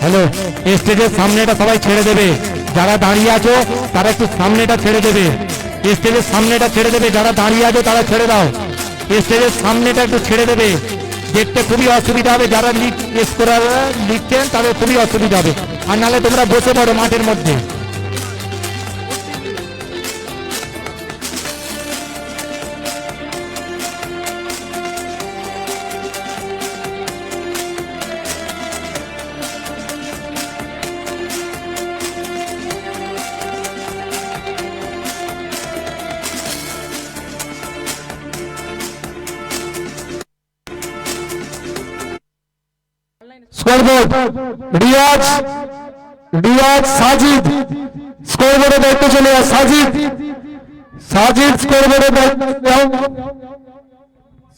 Hello, স্টেজের সামনেটা সবাই ছেড়ে দেবে। যারা দাঁড়িয়ে আছো তারা একটু সামনেটা ছেড়ে দেবে। স্টেজের সামনেটা ছেড়ে দেবে। যারা দাঁড়িয়ে আছো তারা ছেড়ে দাও। স্টেজের সামনেটা একটু ছেড়ে দেবে। দেখতে খুবই অসুবিধা হবে। যারা লিখছেন তাদের খুবই অসুবিধা হবে। আর নাহলে তোমরা বসে পড়ো মাঠের মধ্যে। স্কোরবোর্ড রিয়াজ সাজিদ স্কোরবোর্ডে দায়িত্ব চলে যায়। সাজিদ স্কোরবোর্ডে দায়িত্ব।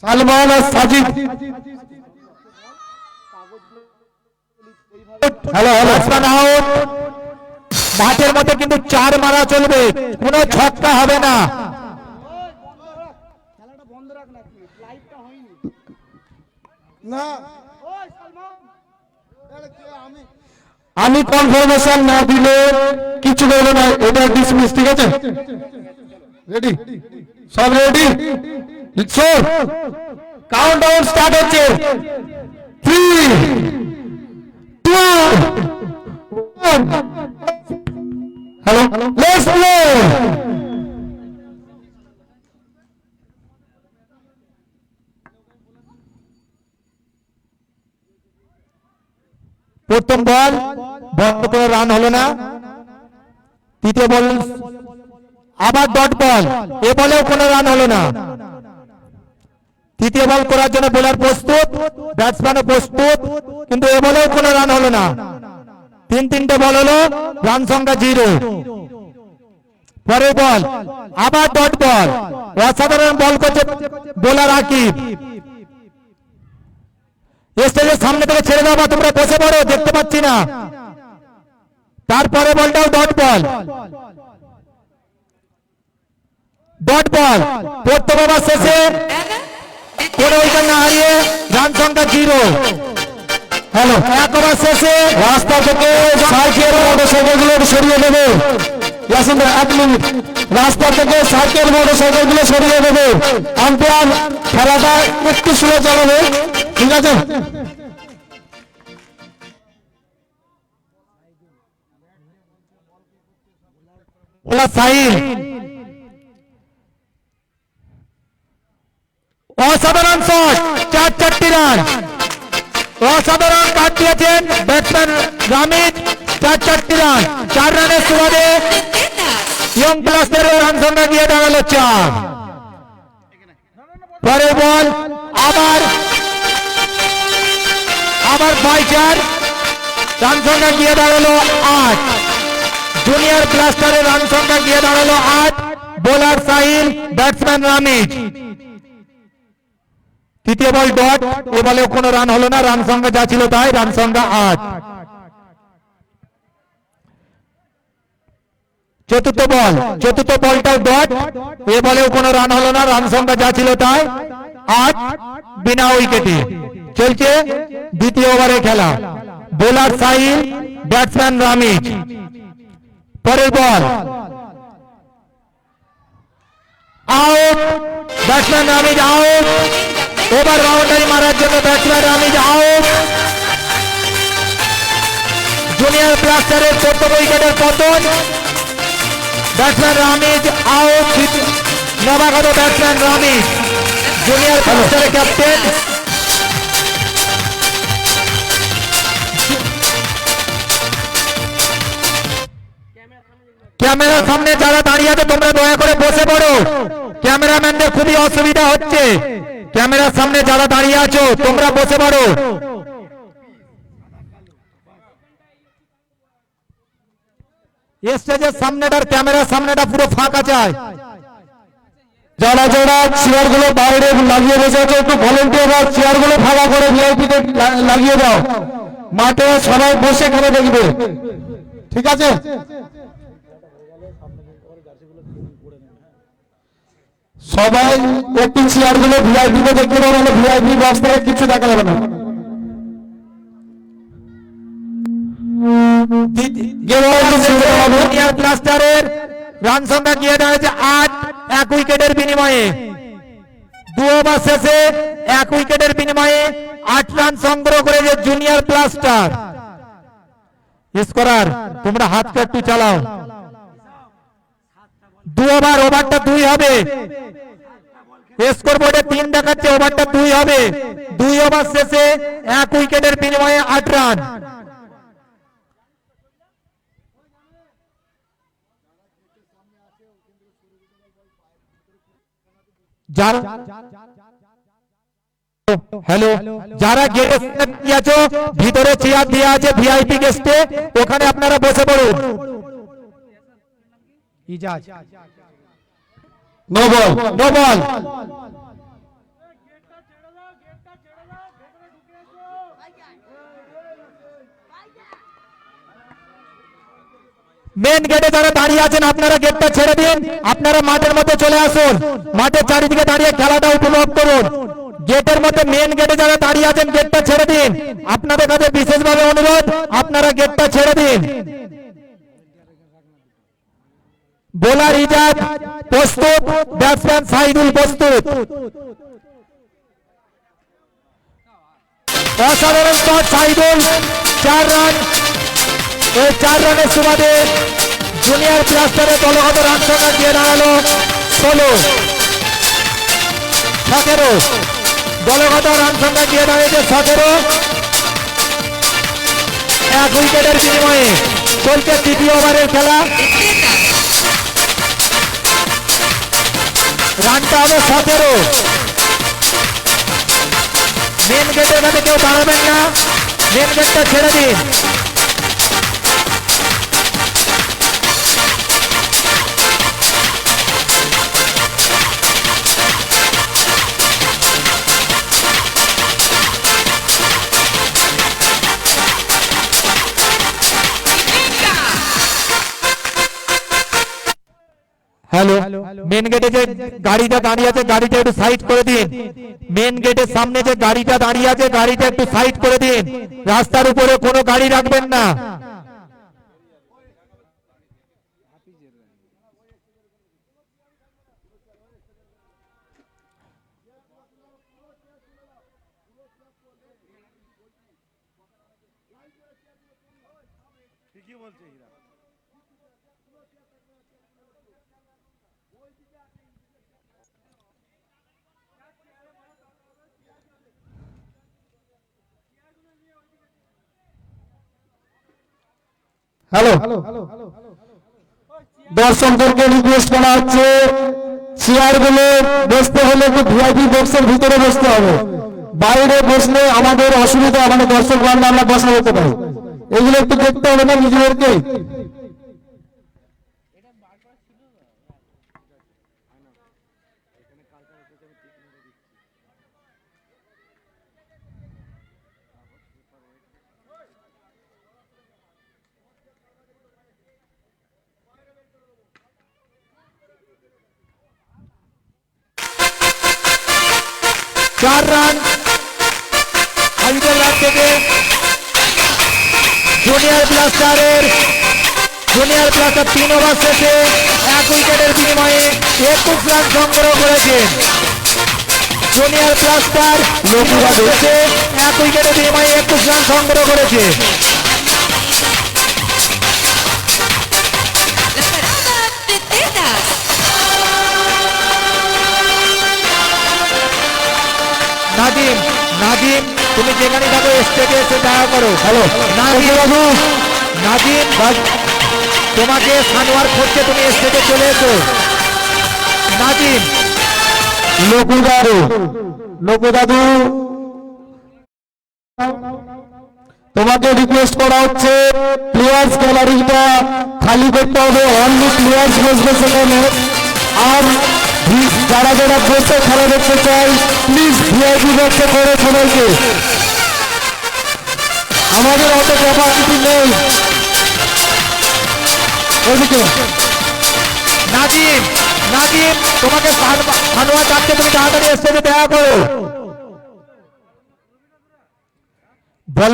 সালমান আর সাজিদ। Hello out. মাঠের মধ্যে কিন্তু 4 মারা চলবে, কোনো ছক্কা হবে না। আমি কনফার্মেশন না দিলে কিছু করবো না। এটা ডিসমিস, ঠিক আছে? রেডি? সব রেডি? কাউন্টডাউন স্টার্ট হচ্ছে। 3 2 1। Hello, let's play. প্রথম বল বন্ধ করে রান হলো না। তৃতীয় বল আবার ডট বল, এ বলেও কোনো রান হলো না। তৃতীয় বল করার জন্য বোলার প্রস্তুত, ব্যাটসম্যানও প্রস্তুত, কিন্তু এ বলেও কোনো রান হলো না। 3-3টে বল হলো, রান সংখ্যা 0। পরের বল আবার ডট বল, অসাধারণ বল করছে বোলার আকিব। স্টেজের সামনে থেকে ছেড়ে দাও বা তোমরা বসে পড়ো, দেখতে পাচ্ছি না। তারপরে বলটাও ডট বল। প্রথম ওভার শেষে কোনো উইকেট না হারিয়ে রান সংখ্যা 0। হ্যালো, 1 ওভার শেষে রাস্তা থেকে সাইকেল মোটরসাইকেল গুলো সরিয়ে দেবে। ইয়াসিন ভাই 1 মিনিট। রাস্তা থেকে সাইকেল মোটরসাইকেল গুলো সরিয়ে দেবে। আম্পায়ার খেলাটা একটু স্লো চালাবে, ঠিক আছে? সাহিল অসাধারণ শট, 4 রান। অসাধারণ কাট দিয়েছেন ব্যাটসম্যান রামিজ। 4 রান, 4 রানের সুবাদে ইয়ং প্লাসের রান সংখ্যা গিয়ে দাঁড়ালো 4। পরের বল আবার 4, রান সংখ্যা গিয়ে দাঁড়ালো 8। জুনিয়র ব্লাস্টারের রান সংখ্যা গিয়ে দাঁড়ালো 8। Bowler Sahil, batsman Ramiz. তৃতীয় বল ডট, এ বলেও কোনো রান হলো না। রান সংখ্যা যা ছিল তাই, রান সংখ্যা 8। চতুর্থ বলটাও ডট, এ বলেও কোনো রান হলো না। রান সংখ্যা যা ছিল তাই, 8, বিনা উইকেটে। চলছে দ্বিতীয় ওভারে খেলা। Bowler Sahil, batsman Ramiz. পরের ball out, batsman Ramiz out. Over boundary মারার জন্য ব্যাটসম্যান রামিজ আউট। জুনিয়র ব্লাস্টারের 14 উইকেটের পতন। Batsman Ramiz out. নবাগত ব্যাটসম্যান রামিজ, জুনিয়র ব্লাস্টারের ক্যাপ্টেন। ক্যামেরার সামনে যারা দাঁড়িয়ে আছে তোমরা দয়া করে বসে পড়ো। ক্যামেরাম্যানদের খুবই অসুবিধা হচ্ছে। ক্যামেরার সামনে যারা দাঁড়িয়ে আছো তোমরা বসে পড়ো। স্টেজের সামনেটার ক্যামেরার সামনেটা পুরো ফাঁকা চাই। যারা চেয়ার গুলো বাইরে লাগিয়ে বসে আছে একটু ভলেন্টিয়ার আর চেয়ার গুলো ফাঁকা করে ভিআইপি লাগিয়ে দাও। মাঠে সবাই বসে খেলে দেখবে, ঠিক আছে? সবাই একটু চেয়ার গুলো ভিআইপি তে দেখতে পাবো, ভিআইপি বক্স থেকে কিছু দেখা যাবে না। জুনিয়র ব্লাস্টারের রান সংখ্যা গিয়ে দাঁড়িয়েছে 8, 1 উইকেটের বিনিময়ে। 2 ওভার শেষে 1 উইকেটের বিনিময়ে 8 রান সংগ্রহ করেছে জুনিয়র ব্লাস্টার। স্কোরার তোমরা হাতটা একটু চালাও। 2 ওভার, ওভারটা 2 হবে। স্কোর বোর্ডে 3 দেখাচ্ছে, ওভারটা 2 হবে। 2 ওভার শেষে 1 উইকেটের বিনিময়ে 8 রান। হ্যালো, যারা গেটে আছো ভিতরে চেয়ার দেওয়া আছে ভিআইপি গেস্টে, ওখানে আপনারা বসে পড়ুন। Ijaz no ball, no ball. Main গেটে যারা দাঁড়িয়ে আছেন আপনারা গেটটা ছেড়ে দিন, আপনারা মাঠের মধ্যে চলে আসুন। মাঠের চারিদিকে দাঁড়িয়ে খেলাটা উপভোগ করুন। গেটের মধ্যে মেন গেটে যারা দাঁড়িয়ে আছেন গেটটা ছেড়ে দিন। আপনাদের কাছে বিশেষভাবে অনুরোধ, আপনারা গেটটা ছেড়ে দিন। বোলার ইজাজ প্রস্তুত, ব্যাটসম্যান সাইদুল প্রস্তুত। অসাধারণ শট সাইদুল, 4 রান। এই 4 রানের সুবাদে জুনিয়র ব্লাস্টারের দলগত রান সংখ্যা গিয়ে দাঁড়ালো 16। 17 দলগত রান সংখ্যা গিয়ে দাঁড়িয়েছে 17। 1 উইকেটের বিনিময়ে চলছে তৃতীয় ওভারের খেলা। রানটা হবে 17। মেন গেটের কাছে কেউ দাঁড়াবেন না, মেন গেটটা ছেড়ে দিন। হ্যালো, মেন গেটে যে গাড়িটা দাঁড়িয়ে আছে গাড়িটা একটু সাইড করে দিন। মেন গেটের সামনে যে গাড়িটা দাঁড়িয়ে আছে গাড়িটা একটু সাইড করে দিন। রাস্তার উপরে কোনো গাড়ি রাখবেন না। হ্যালো, দর্শকদেরকে রিকোয়েস্ট করা হচ্ছে চেয়ারগুলো বসতে হলে একটু ভিআইপি বক্সের ভিতরে বসতে হবে। বাইরে বসলে আমাদের অসুবিধা, আমাদের দর্শক বান্ধব আমরা বসা হতে পারি। এগুলো একটু দেখতে হবে না নিজেদেরকে। চার রান হাইডের থেকে জুনিয়র ব্লাস্টার 3 ওভার শেষে 1 উইকেটের বিনিময়ে 21 রান সংগ্রহ করেছেন। জুনিয়র ব্লাস্টার 1 উইকেটের বিনিময়ে 21 রান সংগ্রহ করেছে। নাদিম, নাদিম তুমি যেখানে থাকো স্টেজে এসে দেখা করো। হ্যালো নাদিম বাবু, নাদিম তোমাকে সানোয়ার করছে, তুমি স্টেজে চলে এসো। নাদিম, লোকু দাদু, লোকু দাদু তোমাকে রিকোয়েস্ট করা হচ্ছে প্লেয়ার্স গ্যালারিটা খালি করতে হবে। অনলি প্লেয়ার্স বসবে সেখানে। আর যারা যারা বসে খেলা দেখতে চাই প্লিজ ভিআইপি বক্সে করে সবাইকে। আমাদের অত ক্যাপাসিটি নেই। ওইদিকে নাদিম, নাদিম তোমাকে সানোয়ার ডাকতে, তুমি তাড়াতাড়ি স্টেজে দেখা করো। বল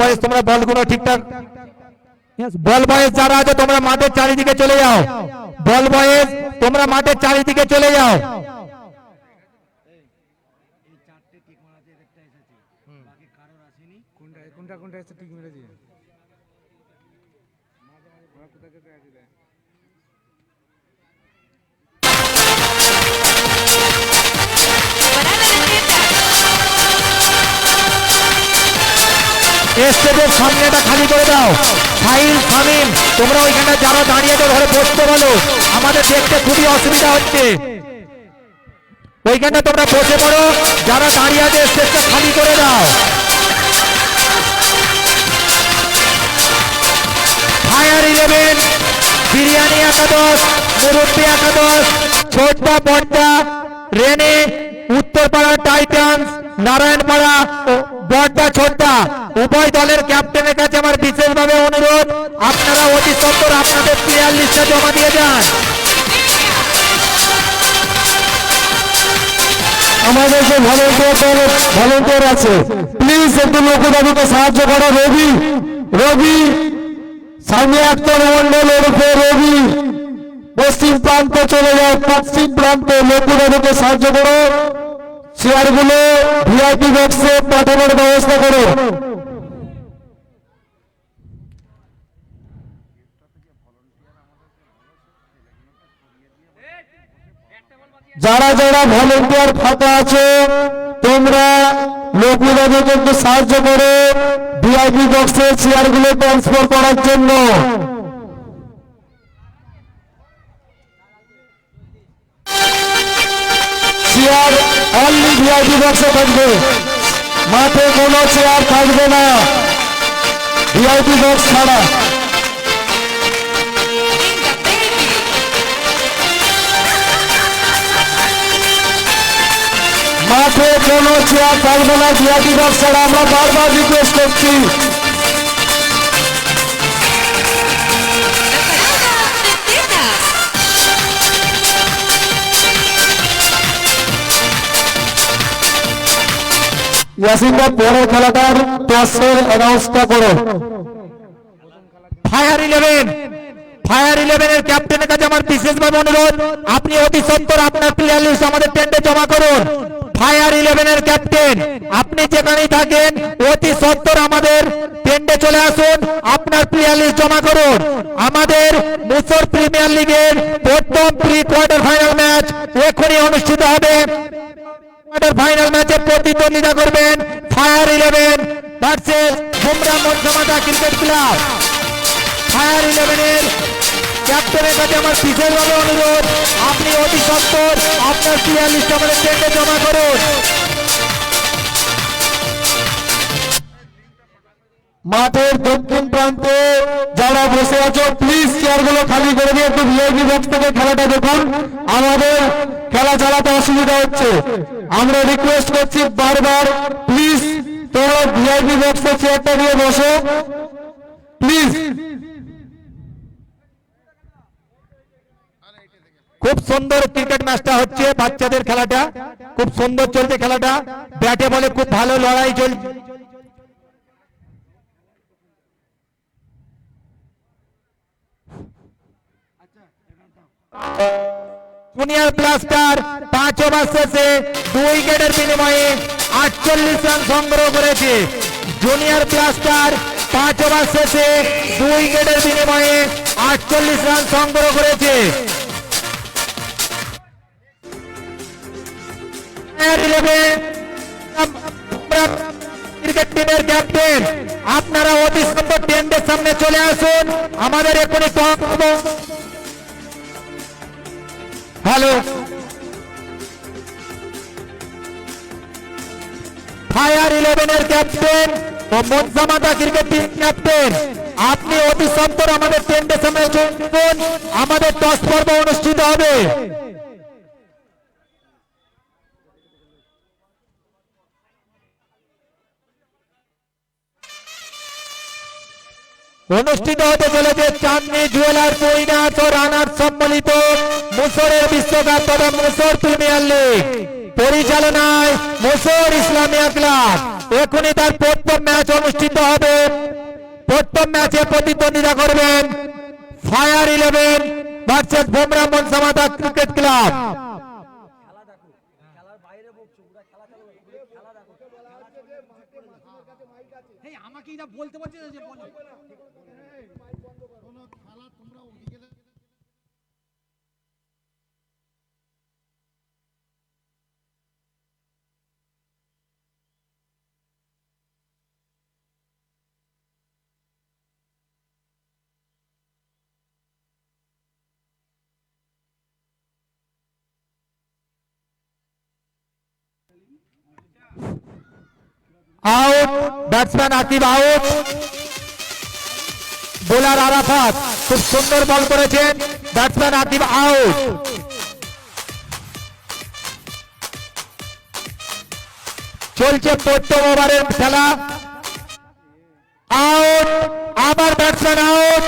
বয়েস তোমরা বলগুলো ঠিকঠাক বল বয়েস যারা আছে তোমরা মাঠের চারিদিকে চলে যাও। বল বয়েস তোমরা মাঠের চারিদিকে চলে যাও। স্টেজের সামনেটা খালি করে দাও। সাহিল শামীম তোমরা ওইখানে যারা দাঁড়িয়ে আছো ঘরে বসতে বলো, আমাদের দেখতে খুবই অসুবিধা হচ্ছে। ওইখানে তোমরা বসে পড়ো, যারা দাঁড়িয়ে আছে স্টেজটা খালি করে দাও। ফায়ার 11, বিরিয়ানি একাদশ, মুরব্বী একাদশ, ছোট্টা বড়দা, রেনে, উত্তরপাড়া টাইটান্স, নারায়ণপাড়া বড়দা ছোট্টা উভয় দলের ক্যাপ্টেনের কাছে আমার বিশেষভাবে অনুরোধ, আপনারা অতি সত্বর আপনাদের প্লেয়ার লিস্টে জমা দিয়ে যান। আমাদের যে ভলেন্টিয়ার আছে, প্লিজ একটু লোকদাবিকে সাহায্য করো। রবি সামনে আক্তার মন্ডল ওরফে রবি পশ্চিম প্রান্তে চলে যায়, পশ্চিম প্রান্তে লোকদাবিকে সাহায্য করো। চেয়ারগুলো ভিআইপি বক্সে পাঠানোর ব্যবস্থা করো। যারা যারা ভলেন্টিয়ার ফাঁকা আছে তোমরা লোকদাবিকে একটু সাহায্য করো ভিআইপি বক্সে চেয়ারগুলো ট্রান্সফার করার জন্য। চেয়ার অনলি ভিআইপি বক্সে থাকবে, মাঠে কোনো চেয়ার থাকবে না ভিআইপি বক্স ছাড়া। মাঠে কোনো চেয়ার থাকবে না ভিআইপি বক্স ছাড়া, আমরা বারবার রিকোয়েস্ট করছি। ইয়াসিনদা পরের খেলাটার টসের অ্যানাউন্সটা করো। ফায়ার 11 এর ক্যাপ্টেনের কাছে আমার বিশেষভাবে অনুরোধ, আপনি অতি সত্বর আপনার প্লেয়ার লিস্ট আমাদের টেন্টে জমা করুন। ফায়ার 11 এর ক্যাপ্টেন আপনি যেখানেই থাকেন অতি সত্বর আমাদের টেন্টে চলে আসুন, আপনার প্লেয়ার লিস্ট জমা করুন। আমাদের মুসর প্রিমিয়ার লিগের প্রথম প্রি কোয়ার্টার ফাইনাল ম্যাচ এখনই অনুষ্ঠিত হবে। কোয়ার্টার ফাইনাল ম্যাচে প্রতিদ্বন্দ্বিতা করবেন fire 11 versus Bumrah Manasamata cricket club. Fire 11 এর ক্যাপ্টেনের কাছে আমার বিশেষভাবে অনুরোধ, আপনি অতি সত্বর আপনার প্লেয়ার লিস্ট আমাদের টেন্টে জমা করুন। মাঠের দক্ষিণ প্রান্তে যারা বসে আছো প্লিজ চেয়ারগুলো খালি করে দিয়ে একটু ভিআইপি বক্স থেকে খেলাটা দেখুন, আমাদের খেলা চালাতে অসুবিধা হচ্ছে। আমরা রিকোয়েস্ট করছি বারবার, প্লিজ তোমরা ভিআইপি বক্সে চেয়ারটা দিয়ে বসো প্লিজ। খুব সুন্দর ক্রিকেট ম্যাচটা হচ্ছে, বাচ্চাদের খেলাটা খুব সুন্দর চলছে, খেলাটা ব্যাটে বলে খুব ভালো লড়াই চলছে। জুনিয়র ব্লাস্টার 5 ওভার শেষে 2 উইকেটের বিনিময়ে 48 রান সংগ্রহ করেছে। জুনিয়র ব্লাস্টার 5 ওভার শেষে 2 উইকেটের বিনিময়ে 48 রান সংগ্রহ করেছে। ক্রিকেট টিমের ক্যাপ্টেন আপনারা অতি সুন্দর টেন্টের সামনে চলে আসুন, আমাদের এখনই টপ হবো। হ্যালো, ফায়ার 11 এর ক্যাপ্টেন ও মনসামাতা ক্রিকেট টিম ক্যাপ্টেন আপনি অতি সত্বর আমাদের টেন্টের সামনে চলুন, আমাদের টস পর্ব অনুষ্ঠিত হবে। অনুষ্ঠিত হতে চলেছে চাঁদনি জুয়েলার উইনার্স ও রানার্স সম্মিলিত মুসরের বিশ্বকাপ তথা মুসর প্রিমিয়ার লিগ পরিচালনায় মুসর ইসলামিয়া ক্লাব। এখনই তার প্রথম ম্যাচ অনুষ্ঠিত হবে প্রথম ম্যাচে প্রতিদ্বন্দ্বিতা করবেন fire 11 versus Bomra Mansamata cricket club. আমাকে এটা বলতে পারছি না যে out, batsman Akib out. Bowler Arafat খুব সুন্দর বল করেছেন, ব্যাটসম্যান আকিব আউট। চলছে প্রথম ওভারের খেলা, আউট, আবার ব্যাটসম্যান আউট।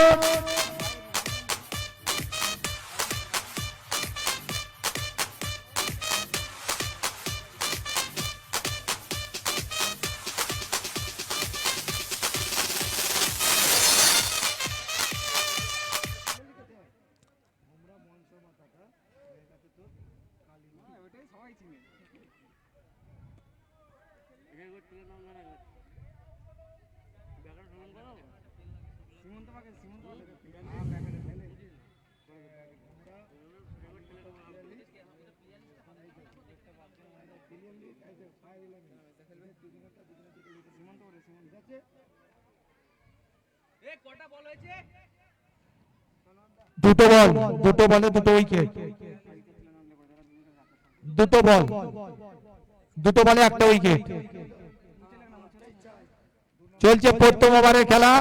দুটো বল, দুটো বলে দুটো উইকেট, দুটো বল, দুটো বলে একটা উইকেট। চলছে প্রথম ওভারের খেলা,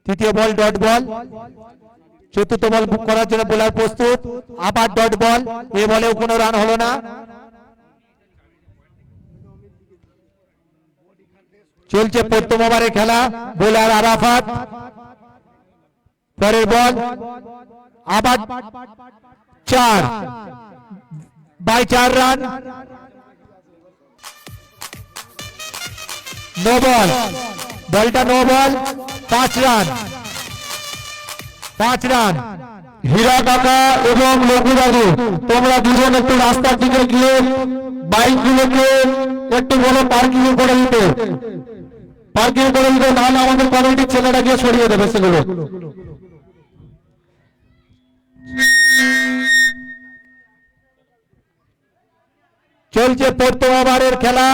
তৃতীয় বল ডট বল, চতুর্থ বল করার জন্য বোলার প্রস্তুত, আবার ডট বল, এ বলেও কোনো রান হলো না। চলছে প্রথম ওভারের খেলা, বোলার আরাফাত, পরের বল, আবার 4 বাই 4 রান, নো বল, বলটা নো বল, 5 রান, 5 রান। হীরা কাকা এবং লঘু দাদু, তোমরা দুজন একটু রাস্তার দিকে গিয়ে বাইকগুলোকে একটু বলো পার্কিং করে দিতে, পার্কিং করে দিতে, নাহলে আমাদের কমিটির ছেলেরা গিয়ে সরিয়ে দেবে সেগুলো। চলছে প্রথম ওভারের খেলা,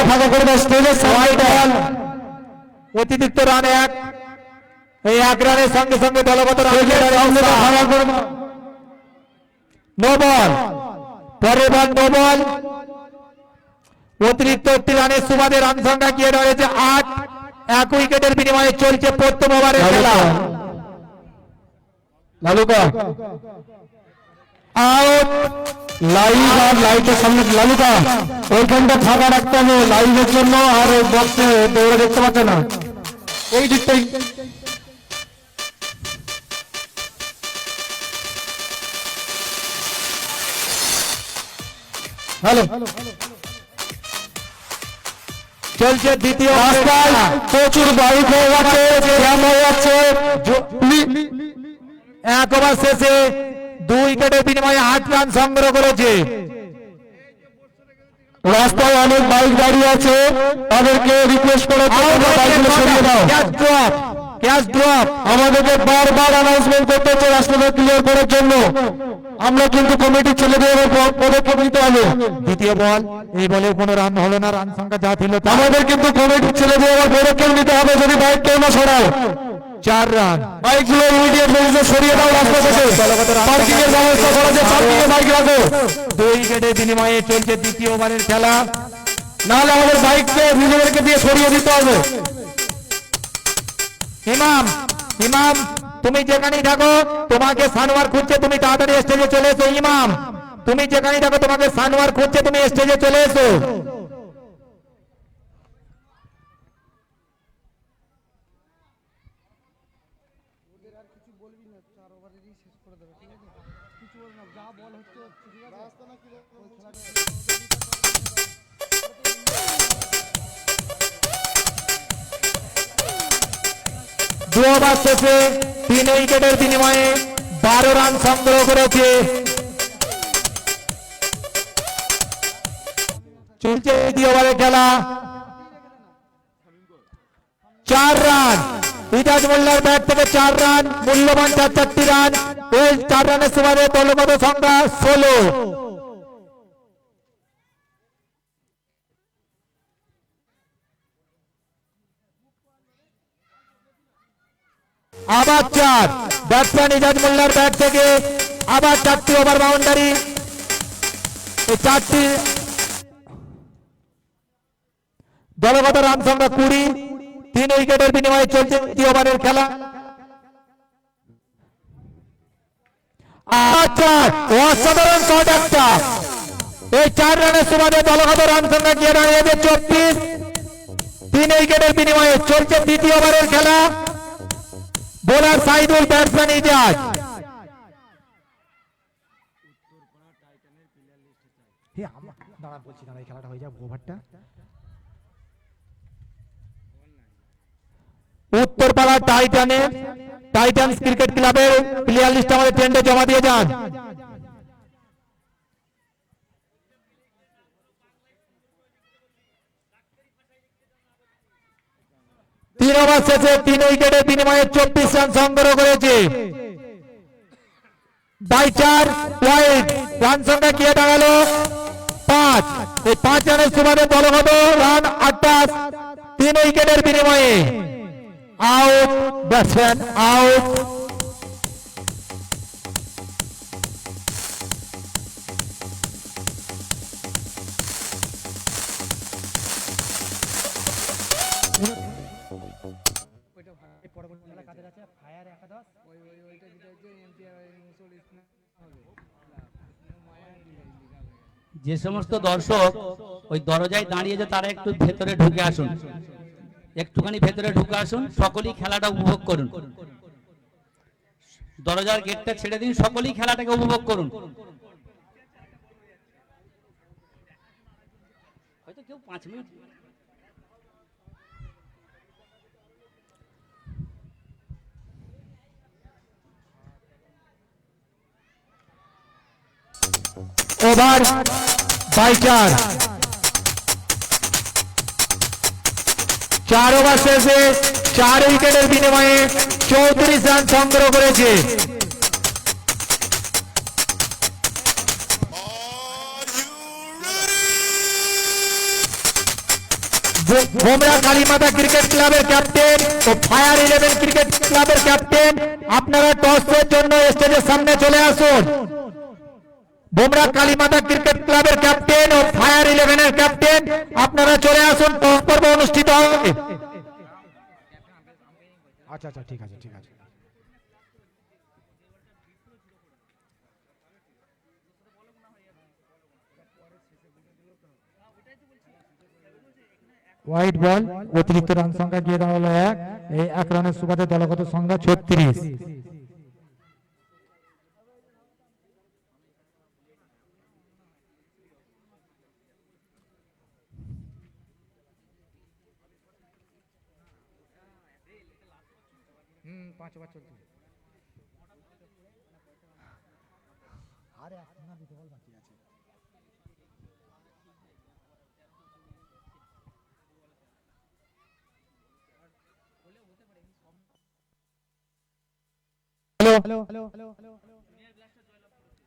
ফাঁকা করে দাও, স্টেজের সাইড বল, অতিরিক্ত রান 1, এই 1 রানের সঙ্গে সঙ্গে দলগত রান ফাঁকা করে দাও। নো বল, পরের বল নো বল, অতিরিক্ত 1 রানের সুবাদে রান সংখ্যা গিয়ে রয়েছে 8, 1 উইকেটের বিনিময়ে চলছে প্রথম ওভারের খেলা। লালুকা আউট, লাইভ আর লাইটের সামনে, লালুকা ওইখানটা ফাঁকা রাখতে হবে লাইভের জন্য, আর ওই বক্সে দৌড়ে দেখতে পাচ্ছে না, এই দিকটাই। হ্যালো, চলছে দ্বিতীয় রাস্তায় প্রচুর বাইক হয়ে গেছে, জ্যাম হয়ে যাচ্ছে। 1 ওভার শেষে 2 উইকেটের বিনিময়ে 8 রান সংগ্রহ করেছে। রাস্তায় অনেক বাইক দাঁড়িয়ে আছে, তাদেরকে রিকোয়েস্ট করে বাইকগুলো সরিয়ে দাও। ক্যাচ ড্রপ, আমাদেরকে বারবার অ্যানাউন্সমেন্ট করতে হচ্ছে রাস্তাটা ক্লিয়ার করার জন্য। আমরা কিন্তু কমিটির ছেলেদের পদক্ষেপ নিতে হবে। দ্বিতীয় বল, এই বলে কোনো রান হলো না, রান সংখ্যা যা ছিল তা। আমাদের কিন্তু কমিটির ছেলেদের পদক্ষেপ নিতে হবে, যদি বাইক কেউ না সরাও। 4 রান, বাইকগুলো ইমিডিয়েট বেসিসে সরিয়ে দাও রাস্তা থেকে, পার্কিং এর ব্যবস্থা করা যায়, পার্কিং এ বাইক রাখো। 2 উইকেটের বিনিময়ে চলছে দ্বিতীয় ওভারের খেলা। নাহলে আমাদের বাইককে নিজেদেরকে দিয়ে সরিয়ে দিতে হবে। ইমাম, ইমাম তুমি যেখানেই থাকো, তোমাকে সানোয়ার খুঁজছে, তুমি তাড়াতাড়ি স্টেজে চলে এসো। ইমাম তুমি যেখানেই থাকো, তোমাকে সানোয়ার খুঁজছে, তুমি স্টেজে চলে এসো। কিছু বলবি না, 4 ওভারেরই শেষ করে দেবে, ঠিক আছে? কিছু বলবি না, যা বল হচ্ছে হচ্ছে, ঠিক আছে? ওই খেলাটা 2 ওভার শেষে 3 উইকেটের বিনিময়ে 12 রান সংগ্রহ করেছে। চলছে দ্বিতীয় ওভারের খেলা। 4 রান ইজাজ মোল্লার ব্যাট থেকে 4 রান, মূল্যবান 4টি রান। এই 4 রানের সুবাদে দলগত সংখ্যা 16। আবার 4 ব্যাটসম্যান ইজাজ মোল্লার ব্যাট থেকে আবার 4টি ওভার বাউন্ডারি। এই 4টি দলগত রান সংখ্যা 20। 3 উইকেটের বিনিময়ে চলছে দ্বিতীয় ওভারের খেলা। অসাধারণ শট একটা। এই 4 রানের সুবাদে দলগত রান সংখ্যা গিয়ে দাঁড়িয়েছে 24। 3 উইকেটের বিনিময়ে চলছে দ্বিতীয় ওভারের খেলা। Bowler Saidul, batsman Ijaz. দাঁড়া বলছি, দাঁড়া, এই খেলাটা হয়ে যাবে ওভারটা। উত্তরপাড়া টাইটান্স ক্রিকেট ক্লাবের প্লেয়ার লিস্ট আমাদের টেন্ডে জমা দিয়ে যান। তিন ওভার শেষে 3 উইকেটের বিনিময়ে 24 রান সংগ্রহ করেছে। 4 ওয়াইড রান সংখ্যা গিয়ে দাঁড়ালো 5। এই 5 রানের সুবাদে দলগত রান 28। 3 উইকেটের বিনিময়ে আউট, ব্যাটসম্যান আউট। পরবর্তী খেলা কাদের আছে? ফায়ার একাদশ, ওইটা যেটা হচ্ছে এমপিআর মুসল ইসলাম হবে। যে সমস্ত দর্শক ওই দরজায় দাঁড়িয়েছে তারা একটু ভেতরে ঢুকে আসুন, একটুখানি ভেতরে ঢুকে আসুন, সকলেই খেলাটা উপভোগ করুন। দরজার গেটটা ছেড়ে দিন, সকলেই খেলাটাকে উপভোগ করুন। হয়তো কেউ 5 মিনিট ওভার বাই 4 ওভার শেষে 4 উইকেটের বিনিময়ে 34 রান সংগ্রহ করেছে। বোমরা কালীমাতা ক্রিকেট ক্লাবের ক্যাপ্টেন ও ফায়ার 11 ক্রিকেট ক্লাবের ক্যাপ্টেন, আপনারা টসের জন্য স্টেজের সামনে চলে আসুন। বোমরা কালীমাতা ক্রিকেট ক্লাবের ক্যাপ্টেন ও ফায়ার 11 এর ক্যাপ্টেন, আপনারা চলে আসুন, টস পর্ব অনুষ্ঠিত হবে। আচ্ছা আচ্ছা, ঠিক আছে ঠিক আছে। হোয়াইট বল, অতিরিক্ত রান সংখ্যা গিয়ে দাঁড়ালো 1। এই 1 রানের সুবাদে দলগত সংখ্যা 36। পাঁচ ওভার চলছে। আরে এখন না, দুটো বল বাকি আছে।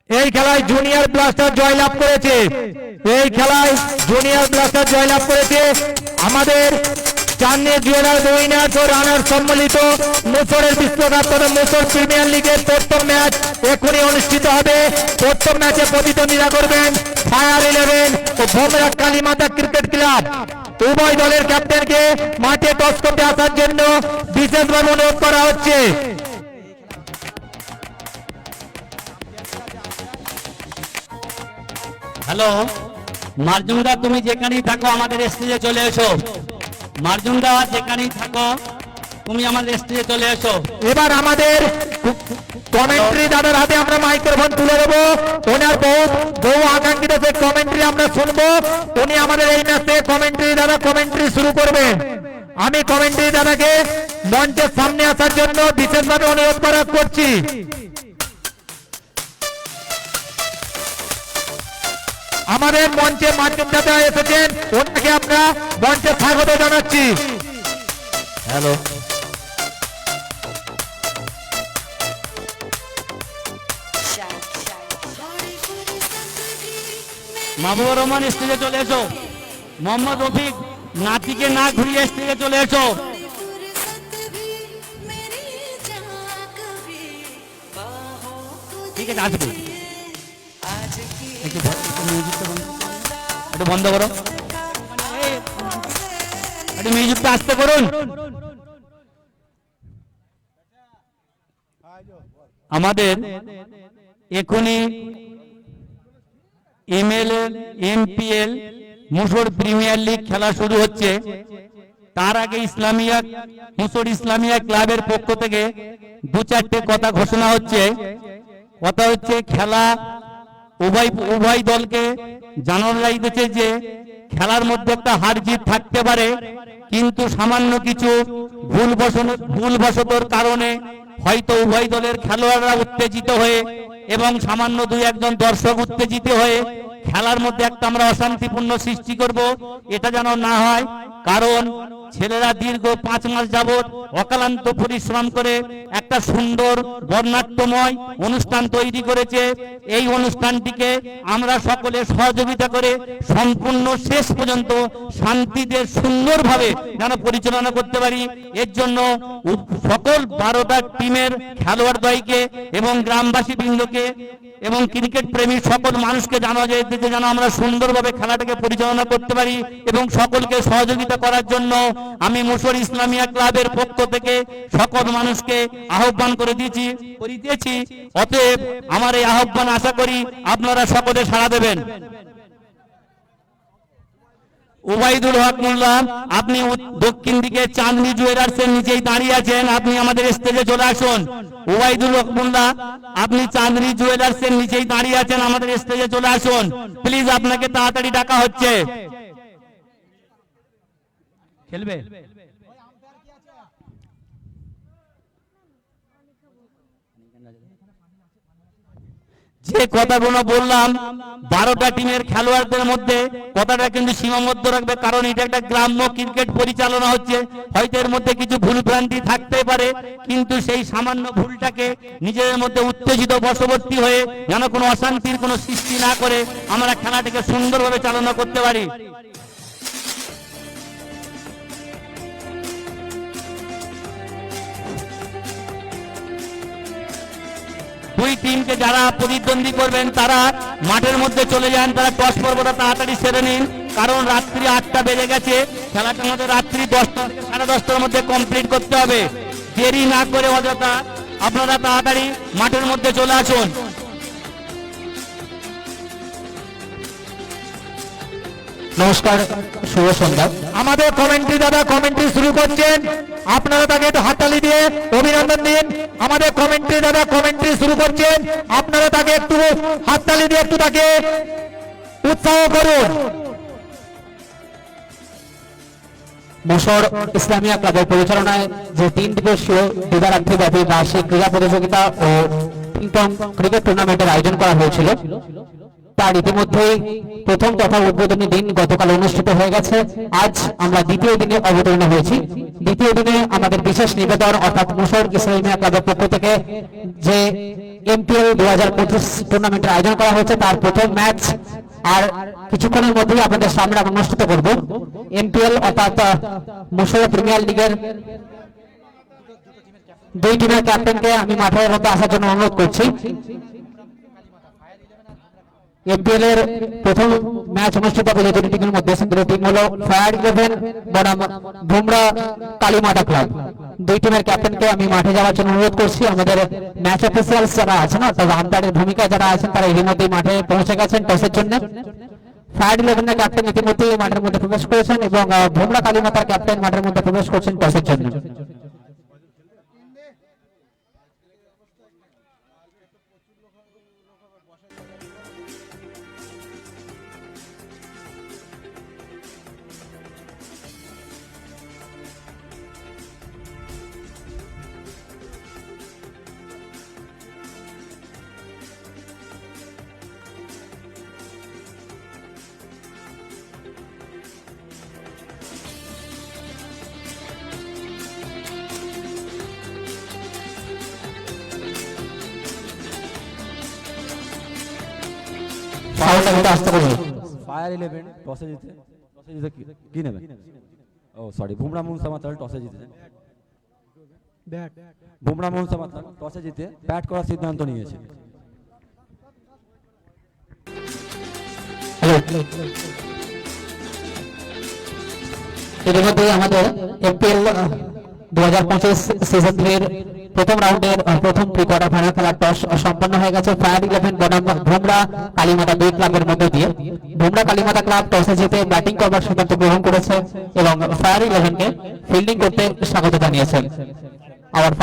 এই খেলায় জুনিয়র ব্লাস্টার জয়লাভ করেছে। এই খেলায় জুনিয়র ব্লাস্টার জয়লাভ করেছে। আমাদের চান্নি জুয়েলার্স উইনার্স ও রানার সম্মিলিত মুসরের বিশ্বকাপ তথা মুসর প্রিমিয়ার লিগের প্রথম ম্যাচ এখনই অনুষ্ঠিত হবে। প্রথম ম্যাচে প্রতিদ্বন্দ্বিতা করবেন ফায়ার 11 ও বোমরা কালীমাতা ক্রিকেট ক্লাব। উভয় দলের ক্যাপ্টেনকে মাঠে টস করতে আসার জন্য বিশেষভাবে অনুরোধ করা হচ্ছে। হ্যালো মার্জুনদা, তুমি যেখানেই থাকো আমাদের স্টেজে চলে এসো। মার্জুনদা যেখানেই থাকো তুমি আমাদের স্টেজে চলে এসো। এবার আমাদের কমেন্ট্রি দাদার হাতে আমরা মাইক্রোফোন তুলে দেবো। ওনার বহু আকাঙ্ক্ষিত যে কমেন্ট্রি আমরা শুনবো, উনি আমাদের এই ম্যাচে কমেন্ট্রি দাদা কমেন্ট্রি শুরু করবেন। আমি কমেন্ট্রি দাদাকে মঞ্চের সামনে আসার জন্য বিশেষভাবে অনুরোধ করছি। আমাদের মঞ্চে মাধ্যম দাদা এসেছেন, ওনাকে আমরা মঞ্চে স্বাগত জানাচ্ছি। হ্যালো, মাহবুবুর রহমান স্টেজে চলে এসো। মোহাম্মদ রফিক নাতিকে না ঘুরিয়ে স্টেজে চলে এসো। ঠিক আছে, আসবে। একটু বন্ধ করো, একটু মিউজিকটা আসতে করুন। আমাদের এখনই এমপিএল মুসর প্রিমিয়ার লিগ খেলা শুরু হচ্ছে। তার আগে মুসর ইসলামিয়া ক্লাবের পক্ষ থেকে 2-4টে কথা ঘোষণা হচ্ছে। কথা হচ্ছে, খেলা উভয় দলকে জানানো যাইতেছে যে খেলার মধ্যে একটা হার জিত থাকতে পারে, কিন্তু সামান্য কিছু ভুলবশতর কারণে হয়তো উভয় দলের খেলোয়াড়রা উত্তেজিত হয়ে এবং সামান্য 2-1 দর্শক উত্তেজিত হয়ে খেলার মধ্যে একটা আমরা অশান্তিপূর্ণ সৃষ্টি করব, এটা যেন না হয়। কারণ ছেলেরা দীর্ঘ 5 মাস যাবত অক্লান্ত পরিশ্রম করে একটা সুন্দর বর্ণাঢ্যময় অনুষ্ঠান তৈরি করেছে। এই অনুষ্ঠানটিকে আমরা সকলে সহযোগিতা করে সম্পূর্ণ শেষ পর্যন্ত শান্তিতে সুন্দরভাবে যেন পরিচালনা করতে পারি, এর জন্য সকল 12টা টিমের খেলোয়াড়দ্বয়কে এবং গ্রামবাসী বৃন্দকে এবং ক্রিকেট প্রেমী সকল মানুষকে জানা যায় যে যেন আমরা সুন্দরভাবে খেলাটাকে পরিচালনা করতে পারি এবং সকলকে সহযোগিতা করার জন্য আমি মুসর ইসলামিয়া ক্লাবের পক্ষ থেকে সকল মানুষকে আহ্বান করে দিয়েছি। অতএব আমার এই আহ্বান আশা করি আপনারা সকলে সাড়া দেবেন। উবাইদুল হক মোল্লা, আপনি দক্ষিণ দিকে চাঁদনি জুয়েলার্সের নিচেই দাঁড়িয়ে আছেন, আপনি আমাদের স্টেজে চলে আসুন। উবাইদুল হক মোল্লা, আপনি চাঁদনি জুয়েলার্সের নিচেই দাঁড়িয়ে আছেন, আমাদের স্টেজে চলে আসুন প্লিজ, আপনাকে তাড়াতাড়ি ডাকা হচ্ছে। খেলবে যে কথাগুলো বললাম 12টা টিমের খেলোয়াড়দের মধ্যে কথাটা কিন্তু সীমাবদ্ধ রাখবে, কারণ এটা একটা গ্রাম্য ক্রিকেট পরিচালনা হচ্ছে। হয়তো এর মধ্যে কিছু ভুলভ্রান্তি থাকতে পারে, কিন্তু সেই সামান্য ভুলটাকে নিজেদের মধ্যে উত্তেজিত বশবর্তী হয়ে যেন কোনো অশান্তির কোনো সৃষ্টি না করে আমরা খেলাটাকে সুন্দরভাবে চালনা করতে পারি। দুই টিমকে যারা প্রতিদ্বন্দ্বী করবেন তারা মাঠের মধ্যে চলে যান, তারা টস পর্বটা তাড়াতাড়ি সেরে নিন, কারণ রাত্রি 8টা বেজে গেছে। খেলাটা আমাদের রাত্রি 10টা থেকে 10:30টার মধ্যে কমপ্লিট করতে হবে। দেরি না করে অযথা আপনারা তাড়াতাড়ি মাঠের মধ্যে চলে আসুন। নমস্কার, শুভ সন্ধ্যা। আমাদের কমেন্ট্রি দাদা কমেন্ট্রি শুরু করছেন, আপনারা তাকে একটু হাততালি দিয়ে অভিনন্দন দিন। আমাদের কমেন্ট্রি দাদা কমেন্ট্রি শুরু করছেন, আপনারা তাকে একটু হাততালি দিয়ে একটু তাকে উৎসাহ করুন। মুসর ইসলামিয়া ক্লাবের পরিচালনায় যে 3 দিবসীয় দিবারাত্রিব্যাপী বার্ষিক ক্রীড়া প্রতিযোগিতা ও পিং-পং ক্রিকেট টুর্নামেন্টের আয়োজন করা হয়েছিল, তার ইতিমধ্যেই প্রথম তথা উদ্বোধনী দিন গতকাল অনুষ্ঠিত হয়ে গেছে। আজ আমরা দ্বিতীয় দিনে অবতীর্ণ হয়েছি। দ্বিতীয় দিনে আমাদের বিশেষ নিবেদন অর্থাৎ মুসর ইসলামিয়া ক্লাবের পক্ষ থেকে যে এমপিএল 2025 টুর্নামেন্টের আয়োজন করা হয়েছে তার প্রথম ম্যাচ আর কিছুক্ষণের মধ্যেই আপনাদের সামনে আমরা অনুষ্ঠিত করব। এমপিএল অর্থাৎ মুসর প্রিমিয়ার লিগের 2 টিমের ক্যাপ্টেনকে আমি মাঠের মধ্যে আসার জন্য অনুরোধ করছি। এমপিএল এর প্রথম ম্যাচ অনুষ্ঠিত হবে 2 টিমের মধ্যে। দুটো টিম হলো ফায়ার 11 বনাম ভুমরা কালীমাতা ক্লাব। 2 টিমের ক্যাপ্টেনকে আমি মাঠে যাওয়ার জন্য অনুরোধ করছি। আমাদের ম্যাচ অফিসিয়ালস যারা আছেন অর্থাৎ আম্পায়ারের ভূমিকায় যারা আছেন তারা ইতিমধ্যেই মাঠে পৌঁছে গেছেন টসের জন্য। ফায়ার 11 এর ক্যাপ্টেন ইতিমধ্যেই মাঠের মধ্যে প্রবেশ করেছেন এবং ভুমরা কালীমাতার ক্যাপ্টেন মাঠের মধ্যে প্রবেশ করছেন টসের জন্য। একটু আসতে করবে। ফায়ার 11 টসে জিতে কি নেবে? ও সরি, বুমরা মুনসা মাতাল টসে জিতেছে। ব্যাট বুমরা মুনসা মাতাল টসে জিতে ব্যাট করার সিদ্ধান্ত নিয়েছে। ইতিমধ্যে আমাদের এমপিএল 2025 সিজন 3 এর প্রথম রাউন্ডের প্রথম প্রি কোয়ার্টার ফাইনাল খেলার টস সম্পন্ন হয়ে গেছে ফায়ার 11 বনাম ভুমরা কালীমাতা দুই ক্লাবের মধ্যে দিয়ে। ভুমরা কালীমাতা ক্লাব টসে জিতে ব্যাটিং করবার সিদ্ধান্ত গ্রহণ করেছে এবং ফায়ার 11 কে ফিল্ডিং করতে স্বাগত জানিয়েছেন। Our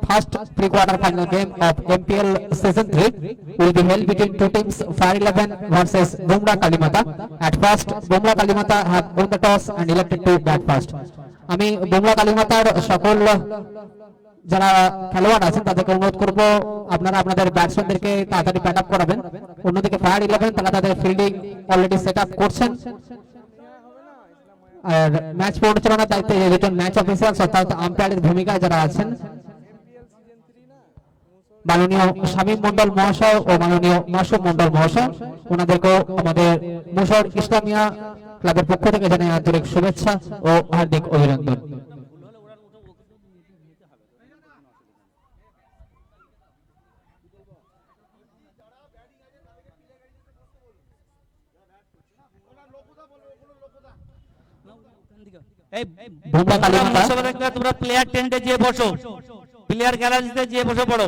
first pre-quarter final game of MPL season 3 will be held between two teams, Fire 11 versus Bumra Kalimata. At first, Bumra Kalimata have won the toss and elected to bat first. আমি Bumra Kalimatar সকল যারা খেলোয়াড় আছেন তাদেরকে অনুরোধ করব আপনারা আপনাদের ব্যাটসম্যানদেরকে তাড়াতাড়ি প্যাক আপ করাবেন। অন্যদিকে ফায়ার 11 তারা তাদের ফিল্ডিং অলরেডি সেট আপ করছেন। আর ম্যাচ পরিচালনার দায়িত্বে দুজন ম্যাচ অফিসার অর্থাৎ আম্পায়ারের ভূমিকায় যারা আছেন মাননীয় শামীম মন্ডল মহাশয় ও মাননীয় মাসুম মন্ডল মহাশয়, ওনাদেরকেও আমাদের মুশর ইসলামিয়া ক্লাবের পক্ষ থেকে জানাই আন্তরিক শুভেচ্ছা ও হার্দিক অভিনন্দন। এই বুমরা কালীমাতা তোমরা প্লেয়ার টেন্টে যেয়ে বসো, প্লেয়ার গ্যালারিতে যেয়ে বসে পড়ো।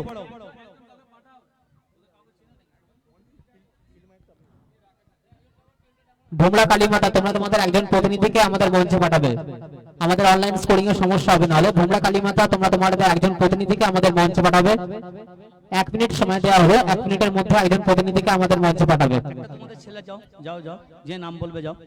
বুমরা কালীমাতা তোমরা তোমাদের একজন প্রতিনিধিকে আমাদের মঞ্চে পাঠাবে। আমাদের অনলাইন স্কোরিং এর সমস্যা হবে, নাহলে বুমরা কালীমাতা তোমরা তোমাদের একজন প্রতিনিধিকে আমাদের মঞ্চে পাঠাবে। 1 মিনিট সময় দেওয়া হবে, 1 মিনিটের মধ্যে একজন প্রতিনিধিকে আমাদের মঞ্চে পাঠাবে। তোমাদের ছেলে যাও যাও যাও, যে নাম বলবে যাও।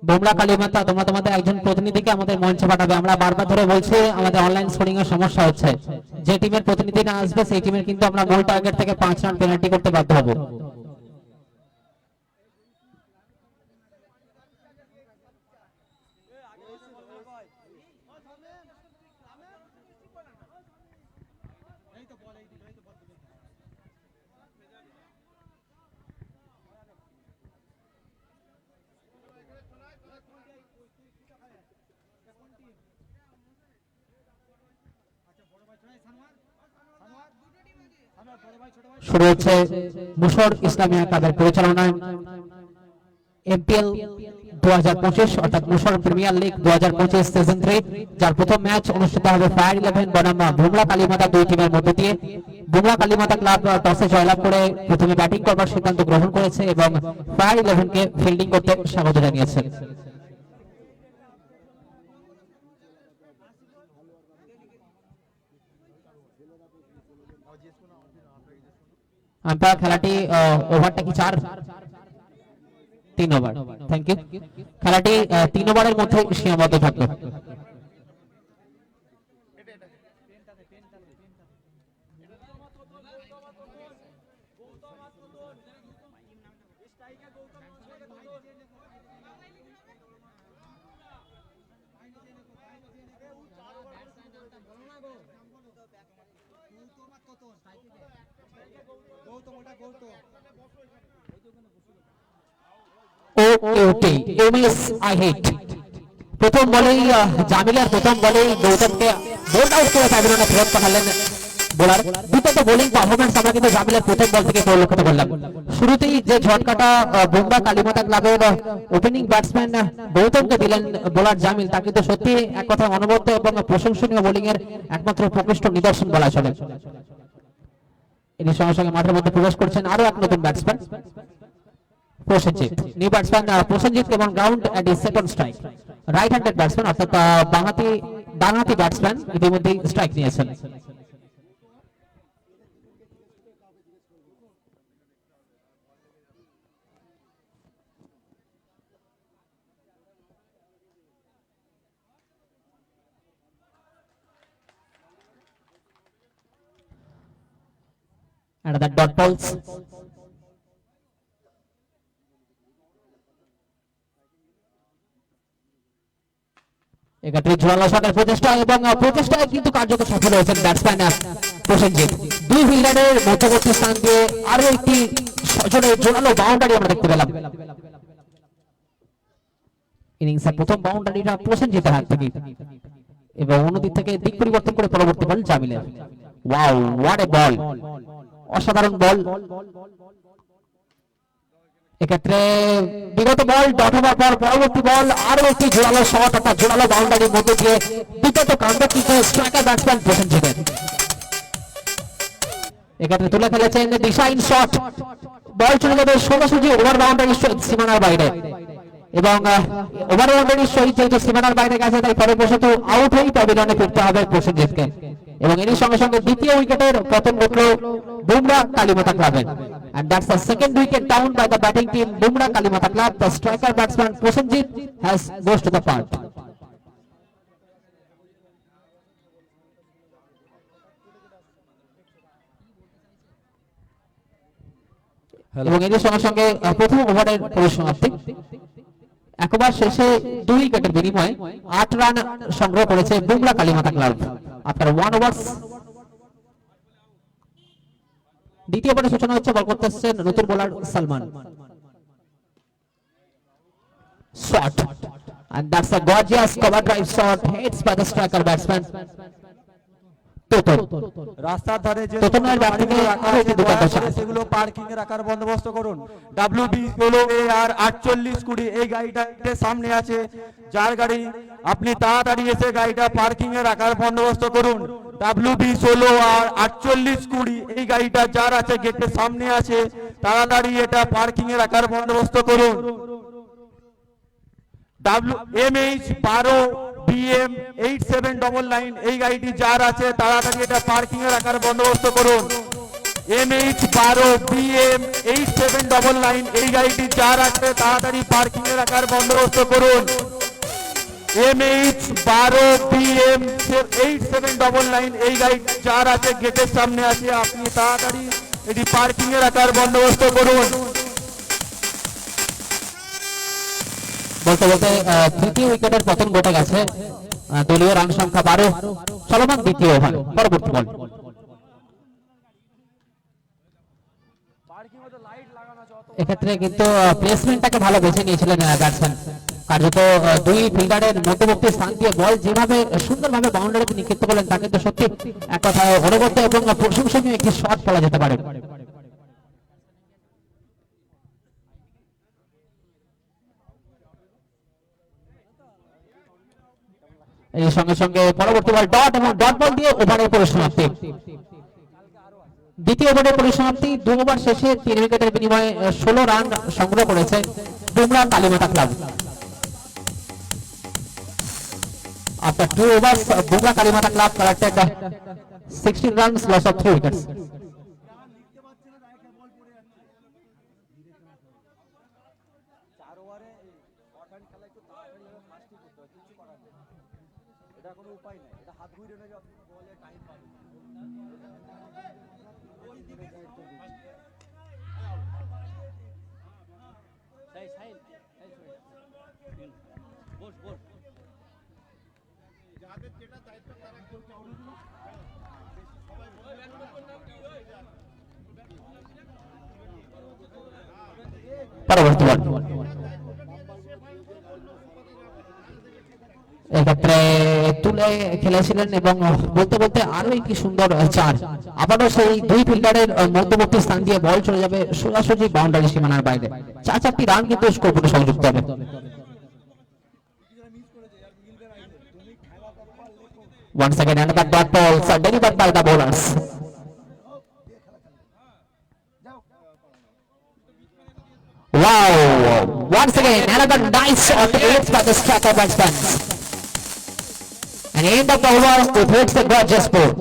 বুমরা কালীমাতা তোমরা তোমাদের একজন প্রতিনিধিকে আমাদের মঞ্চে পাঠাবে। আমরা বারবার ধরে বলছি আমাদের অনলাইন স্কোরিং এর সমস্যা হচ্ছে। যে টিমের প্রতিনিধি না আসবে সেই টিমের কিন্তু আমরা গোল টার্গেট থেকে 5 রান পেনাল্টি করতে বাধ্য হব। শুরু হচ্ছে মুশর ইসলামিয়া ক্লাবের পরিচালনায় এমপিএল 2025 অর্থাৎ মুশর প্রিমিয়ার লিগ 2025 সিজন 3, যার প্রথম ম্যাচ অনুষ্ঠিত হবে ফায়ার 11 বনাম বুমরা কালীমাতা দুই টিমের মধ্যে দিয়ে। বুমরা কালীমাতা ক্লাব টসে জয়লাভ করে প্রথমে ব্যাটিং করবার সিদ্ধান্ত গ্রহণ করেছে এবং ফায়ার 11 কে ফিল্ডিং করতে স্বাগত জানিয়েছে। আম্পায়ার খেলাটি ওভারটা কি 3 ওভার, থ্যাংক ইউ। খেলাটি 3 ওভারের মধ্যে সীমাবদ্ধ থাকবে। ওকে এমএস আই হেট প্রথম বলেই জামিলার প্রথম বলেই গৌতমকে বোল্ড আউট করে ট্রাইব্যুনালে ফেরত পাঠালেন বোলার। দুটো বোলিং পারফরম্যান্স আমরা কিন্তু জামিলার প্রথম বল থেকে পরিলক্ষিত করলাম। শুরুতেই যে ঝটকাটা বুমরা কালীমাতা ক্লাবের ওপেনিং ব্যাটসম্যান গৌতমকে দিলেন বোলার জামিল, তা কিন্তু সত্যি এক কথা অনবদ্য এবং প্রশংসনীয় বোলিং এর একমাত্র প্রকৃষ্ট নিদর্শন বলা চলে। এর সঙ্গে সঙ্গে মাঠের মধ্যে প্রবেশ করছেন আরো এক নতুন batsman Prosenjit. New batsman Prosenjit এবং ground it is second strike. Right handed batsman অর্থাৎ বাঁহাতি ডানহাতি ব্যাটসম্যান ইতিমধ্যেই স্ট্রাইক নিয়েছেন। And the dot balls. এক্ষেত্রে জোরালো শটের প্রচেষ্টা এবং প্রচেষ্টায় কিন্তু কার্যকর সফল হয়েছেন ব্যাটসম্যান প্রসেনজিৎ। দুই ফিল্ডারের মধ্যবর্তী স্থান দিয়ে আরো একটি সজোরে জোরালো বাউন্ডারি আমরা দেখতে পেলাম। ইনিংসের প্রথম বাউন্ডারিটা প্রসেনজিতের হাত থেকে এবং অন্যদিক থেকে দিক পরিবর্তন করে পরবর্তী বল জামিলের। ওয়াও, হোয়াট এ বল, অসাধারণ বল। এক্ষেত্রে বিগত বল ডট হওয়ার পর পরবর্তী বল আরো একটি জোরালো শট, অর্থাৎ জোরালো বাউন্ডারির মধ্যে দিয়ে বিগত কাণ্ড কিন্তু স্ট্রাইকার ব্যাটসম্যান প্রসেনজিতের। এক্ষেত্রে তুলে ফেলেছেন ডিসাইন শট, বল চলে যাবে সোজাসুজি ওভার বাউন্ডারির সীমানার বাইরে এবং ওভার বাউন্ডারির সহিত যেহেতু সীমানার বাইরে গেছে তাই পরবর্তীত আউট হয়েই প্যাভিলিয়নে ফিরতে হবে প্রসেনজিৎকে। এবং এর সঙ্গে সঙ্গে দ্বিতীয় উইকেটের পতন ঘটল বুমরা কালীমাতা ক্লাবের। And that's the second wicket down by the batting team Bumrah Kalimata Club. The striker batsman Prosenjit has goes to the part. এবং এর সঙ্গে সঙ্গে প্রথম ওভারের পরিসমাপ্তি। একবার শেষে 2 উইকেটের বিনিময়ে 8 রান সংগ্রহ করেছে বুমরাহ কালীমাতা ক্লাব আফটার 1 ওভার্স। দ্বিতীয় ওভারের সূচনা হচ্ছে, বল করতে আসছেন নতুন bowler Salman. Shot, and that's a gorgeous cover drive shot hits by the striker batsman Totan. রাস্তার ধারে যে তোতনের ব্যাট থেকে আরো একটি দুর্দান্ত শট। সেগুলো পার্কিং এ রাখার বন্দোবস্ত করুন। WB16AR 4820 এই গাড়িটা সামনে আছে, যার গাড়ি আপনি তাড়াতাড়ি এসে গাড়িটা পার্কিং এ রাখার বন্দোবস্ত করুন। WB16AR 4820 এই গাড়িটা যার আছে গেটের সামনে আছে, তাড়াতাড়ি এটা পার্কিং এ রাখার বন্দোবস্ত করুন। MH12 BM 8799 এই গাড়িটি যার আছে তাড়াতাড়ি এটা পার্কিং এ রাখার বন্দোবস্ত করুন। MH12 BM 8799 এই গাড়িটি যার আছে তাড়াতাড়ি পার্কিং এ রাখার বন্দোবস্ত করুন। MH12 BM 8799 এই গাড়িটি যার আছে গেটের সামনে আছে, আপনি তাড়াতাড়ি এটি পার্কিং এ রাখার বন্দোবস্ত করুন। বলতে বলতে তৃতীয় উইকেটের পতন ঘটে গেছে। দলীয় রান সংখ্যা 12। চলমান দ্বিতীয় ওভার, পরবর্তী বল। এক্ষেত্রে কিন্তু প্লেসমেন্টটাকে ভালো বেছে নিয়েছিলেন ব্যাটসম্যান। কার্যত দুই ফিল্ডারের মধ্যবর্তী স্থান দিয়ে বল যেভাবে সুন্দরভাবে বাউন্ডারিতে নিক্ষিপ্ত করলেন তা কিন্তু সত্যি এক কথায় অনবদ্য এবং প্রশংসনীয় একটি শট বলা যেতে পারে। এই সঙ্গে সঙ্গে পরবর্তী বল ডট এবং ডট বল দিয়ে ওভারের পরিসমাপ্তি। দ্বিতীয় ওভারের পরিসমাপ্তি। 2 ওভার শেষে 3 উইকেটের বিনিময়ে 16 রান সংগ্রহ করেছে Bumrah Kalimata club. After 2 overs, Bumrah Kalimata Club collected 16 runs, loss of 3 wickets. পরবর্তী বল। এক্ষেত্রে তুলে খেলেছিলেন এবং বলতে বলতে আরো একটি সুন্দর চার। আবারও সেই দুই ফিল্ডারের মধ্যবর্তী স্থান দিয়ে বল চলে যাবে সোজাসুজি বাউন্ডারি সীমানার বাইরে। 4টি রান কিন্তু স্কোরবোর্ডে সংযুক্ত হবে। Once again another dot balls are delivered by the bowlers. Wow! Once again another nice shot hit by the striker batsman. And end of the over with hits the gorgeous ball.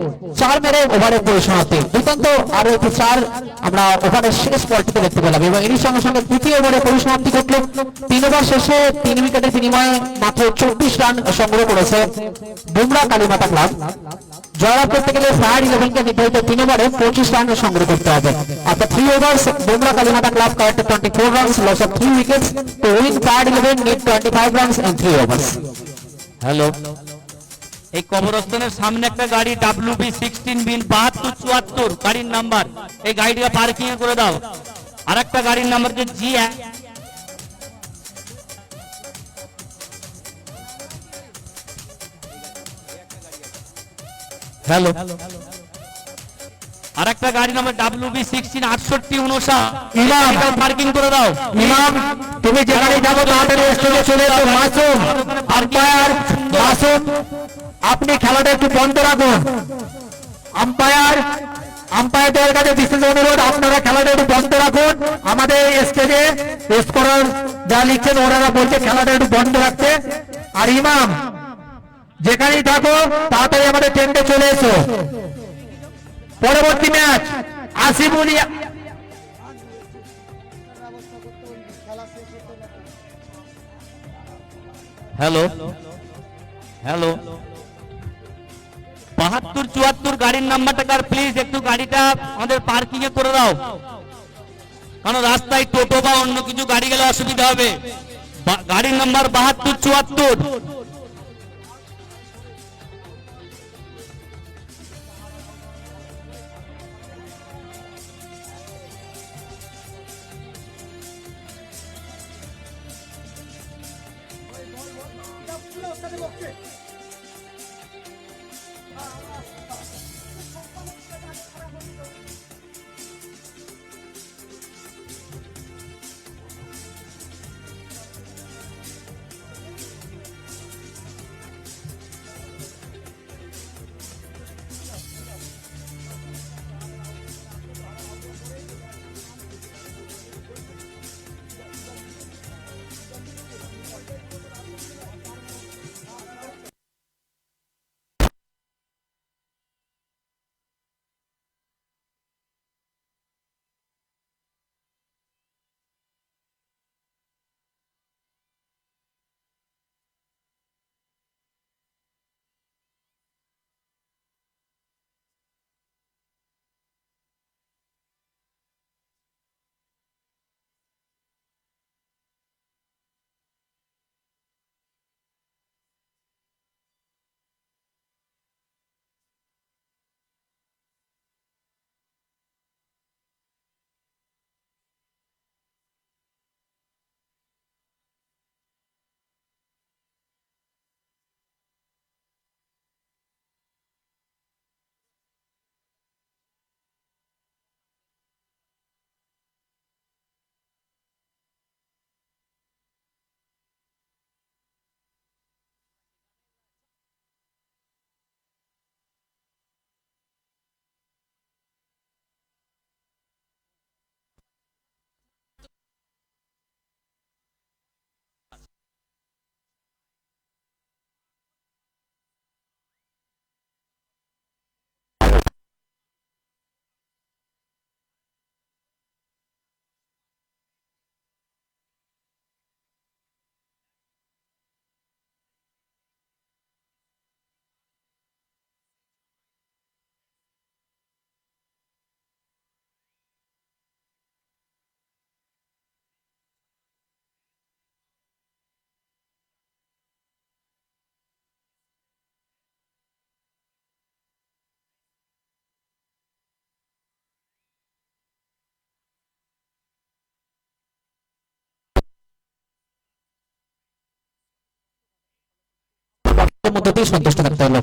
4 মেরে ওভারের পরিসমাপ্তি। দুর্দান্ত আরো একটি 4 আমরা ওভারের শেষ বলটিতে দেখতে পেলাম এবং এরই সঙ্গে সঙ্গে তৃতীয় ওভারে পরিসমাপ্তি ঘটল। 3 ওভার শেষে 3 উইকেটের বিনিময়ে মাত্র 24 রান সংগ্রহ করেছে বুমরা কালীমাতা ক্লাব। জয়লাভ করতে গেলে ফায়ার 11 কে নির্ধারিত 3 ওভারে 25 রান সংগ্রহ করতে হবে। After 3 overs, Bumrah Kalimata club collected 24 runs, loss of 3 wickets. To win, fire 11 need 25 runs in 3 overs. Hello, এই কবরস্থানের সামনে একটা গাড়ি WB16 বিন 7274 গাড়ির নাম্বার, এই গাড়িটা পার্কিং এ করে দাও। আর একটা গাড়ির নাম্বার যে জি। হ্যালো, আর একটা গাড়ি নাম্বার WB16 6859 ইমাম পার্কিং করে দাও। ইমাম তুমি যেখানে যাবো তাড়াতাড়ি স্টেজে চলে এসো। মাসুম আম্পায়ার মাসুম, আপনি খেলাটা একটু বন্ধ রাখুন। আম্পায়ারদের কাছে বিশেষ অনুরোধ, আপনারা খেলাটা একটু বন্ধ রাখুন। আমাদের স্টেজে স্কোরার যা লিখছেন ওনারা বলছে খেলাটা একটু বন্ধ রাখতে। আর ইমাম যেখানেই থাকো তাড়াতাড়ি আমাদের টেন্টে চলে এসো। পরবর্তী ম্যাচ আসিফুলিয়া। হ্যালো হ্যালো, 7274 গাড়ির নাম্বারটা কার, প্লিজ একটু গাড়িটা আমাদের পার্কিং এ করে দাও, কারণ রাস্তায় টোটো বা অন্য কিছু গাড়ি গেলে অসুবিধা হবে। গাড়ির নাম্বার 7274। মধ্যেই সন্তুষ্ট থাকতে হলো।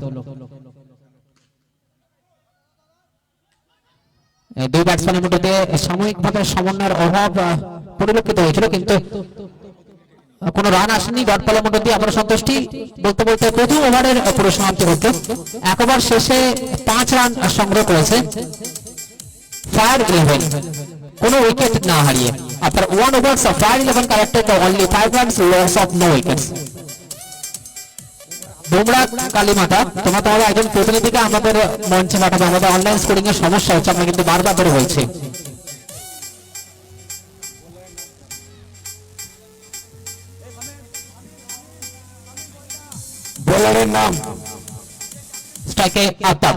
দুই ব্যাটসম্যানের মধ্যে সাময়িকভাবে সমন্বয়ের অভাব পরিলক্ষিত হয়েছিল, কিন্তু কোন রান আসেনি। ডট বলের মধ্যে দিয়ে আমরা সন্তুষ্টি বলতে বলতে প্রথম ওভারের পরিসমাপ্তি ঘটল। 1 ওভার শেষে 5 রান সংগ্রহ করেছে ফায়ার 11 কোনো উইকেট না হারিয়ে। After 1 overs, Fire 11 collected only 5 runs, loss of no wickets. Bumrah Kalimata তোমার তাহলে একজন প্রতিনিধিকে আমাদের মঞ্চে পাঠাবে, আমাদের অনলাইন স্কোরিং এর সমস্যা হচ্ছে, আমরা কিন্তু বারবার ধরে বলছি। বোলারের নাম স্ট্রাইকে আফতাব,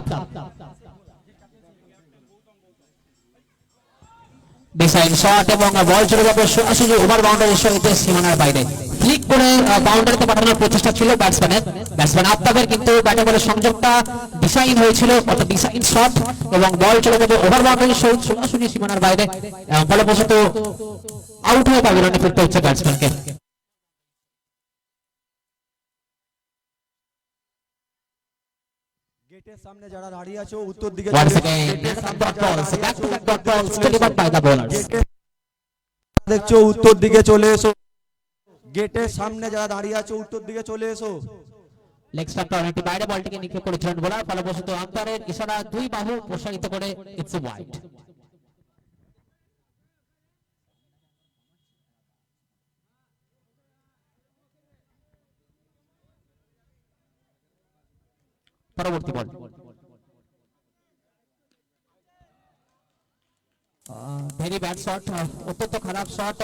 ডিসাইন শট এবং বল চলে যাবে সরাসরি ওভার বাউন্ডারির সহিত সীমানার বাইরে। ফ্লিক করে বাউন্ডারিতে পাঠানোর প্রচেষ্টা ছিল ব্যাটসম্যান আফতাবের, কিন্তু ব্যাটে বলের সংযোগটা ডিসাইন হয়েছিল, অর্থাৎ ডিসাইন শট এবং বল চলে যাবে ওভার বাউন্ডারির সহিত সরাসরি সীমানার বাইরে। ফলবশত আউট হয়ে প্যাভিলিয়নে ফিরতে হচ্ছে ব্যাটসম্যানকে। গেটের সামনে যারা দাঁড়িয়ে আছে উত্তর দিকে Once again, dot balls, back-to-back dot balls delivered by the bowlers. দেখছো উত্তর দিকে চলে এসো, গেটের সামনে যারা দাঁড়িয়ে আছে উত্তর দিকে চলে এসো। লেগ স্টাম্পটা অনেকটি বাইরে বলটিকে নিক্ষেপ করেছিলেন বোলার, ফলবশত আম্পায়ারের ইশারা দুই বাহু প্রসারিত করে ইটস ওয়াইড। পরবর্তী বল ভেরি ব্যাড শট, অত্যন্ত খারাপ শট।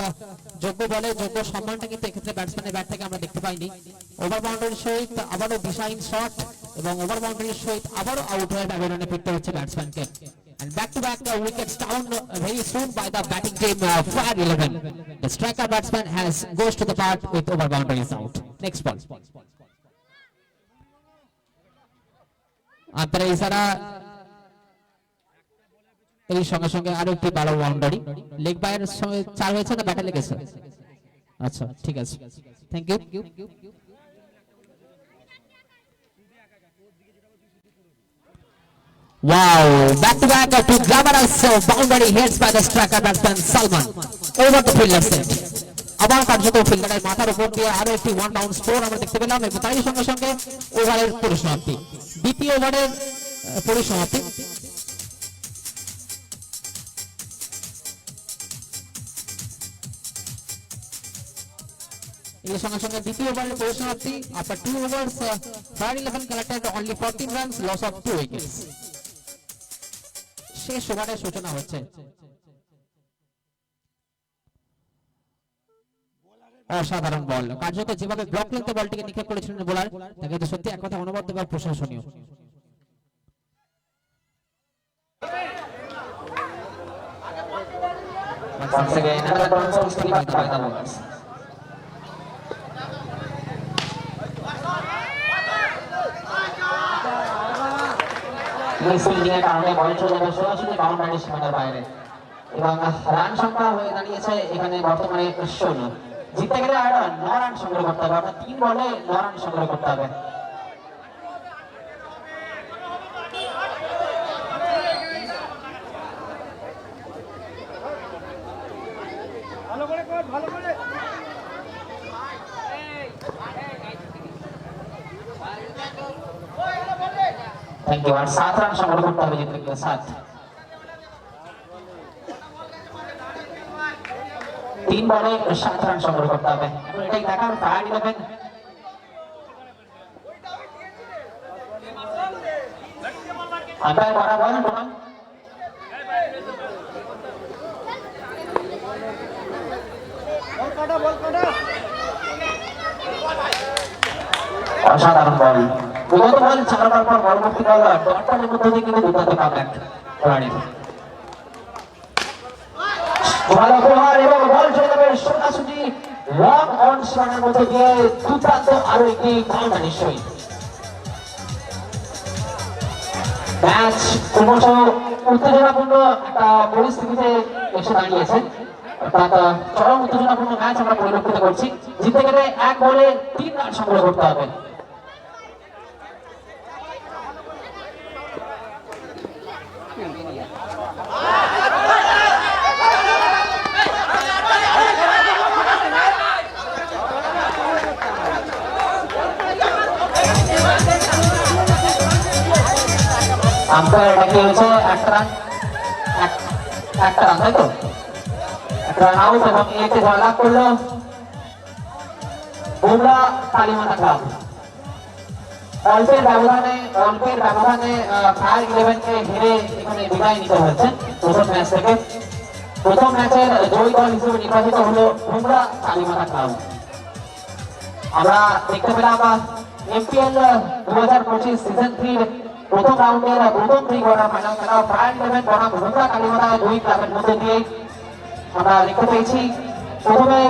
যোগ্য বলে যোগ্য সম্মানটা কিন্তু এক্ষেত্রে ব্যাটসম্যানের ব্যাট থেকে আমরা দেখতে পাইনি। ওভার বাউন্ডারির সহিত আবারও ডিসাইন শট এবং ওভার বাউন্ডারির সহিত আবারও আউট হয়ে প্যাভিলিয়নে ফিরতে হচ্ছে ব্যাটসম্যানকে। And back to back wickets down very soon by the batting team Fire 11. The striker batsman goes to the part with over boundaries out. Next ball. Antara ইশারা এই সঙ্গে সঙ্গে আরো একটি বড় বাউন্ডারি। লেগ বাইয়ের সঙ্গে 4 হয়েছে না ব্যাটে লেগেছে? আচ্ছা ঠিক আছে, thank you. Wow, back to back to glamorous boundary hits by the striker batsman Salman over the fielder's set. আবার কার্যত ফিল্ডারের মাথার উপর দিয়ে আরো একটি ওয়ান ডাউন স্কোর আমরা দেখতে পেলাম এবং তারই সঙ্গে সঙ্গে ওভারের পরিসমাপ্তি, দ্বিতীয় ওভারের পরিসমাপ্তি। এর সঙ্গে সঙ্গে দ্বিতীয় ওভারের পরিসমাপ্তি। After 2 overs, Fire 11 collected only 14 runs, loss of 2 wickets. শেষ ওভারের সূচনা হচ্ছে। অসাধারণ বল, কার্যত যেভাবে ব্লক লেন্থে বলটিকে নিক্ষেপ করেছিলেন বোলার, তাকে তো সত্যি এক কথা অনবদ্য বা প্রশংসনীয়। Once again, another bounce by the bowlers. Misfielding এর কারণে বল চলে যাবে সরাসরি বাউন্ডারি সীমানার বাইরে এবং রান সংখ্যা হয়ে দাঁড়িয়েছে এখানে বর্তমানে 16। জিততে গেলে আর 9 রান সংগ্রহ করতে হবে, অর্থাৎ 3 বলে 9 রান সংগ্রহ করতে হবে। Thank you. আর 7 রান সংগ্রহ করতে হবে জিততে গেলে 7। 3 বলে 7 রান সংগ্রহ করতে হবে। এখন এটাই দেখার Fire 11 আম্পায়ার বরাবর বল অসাধারণ বল, বিগত বল ছাড়ার পর পরবর্তী বল ডটবলের মধ্যে দিয়ে কিন্তু দুর্দান্ত কামব্যাক রানের। ভালো প্রহার এবং বল চলে যাবে সোজাসুজি লং অন সীমানার মধ্যে দিয়ে দুর্দান্ত আরো একটি বাউন্ডারির সহিত। ম্যাচ ক্রমশ উত্তেজনাপূর্ণ একটা পরিস্থিতিতে এসে দাঁড়িয়েছে, অর্থাৎ চরম উত্তেজনাপূর্ণ ম্যাচ আমরা পরিলক্ষিত করছি। জিততে গেলে 1 বলে 3 রান সংগ্রহ করতে হবে। আম্পায়ার এটা কি হয়েছে? একটা রান, তাই তো? একটা রান আউট এবং এতে জয়লাভ করলো বুমরা কালীমাতা ক্লাব। অল্পের ব্যবধানে ফায়ার 11-কে হেরে এখানে বিদায় নিতে হয়েছে প্রথম ম্যাচ থেকে। প্রথম ম্যাচের জয়ী দল হিসেবে নির্বাচিত হলো বুমরা কালীমাতা ক্লাব। আমরা দেখতে পেলাম এমপিএল 2025 সিজন 3 প্রথম রাউন্ডের প্রথম প্রি কোয়ার্টার ফাইনাল খেলা ফায়ার 11 বনাম বুমরা কালীমাতা দুই ক্লাবের মধ্যে দিয়ে আমরা দেখতে পেয়েছি। প্রথমে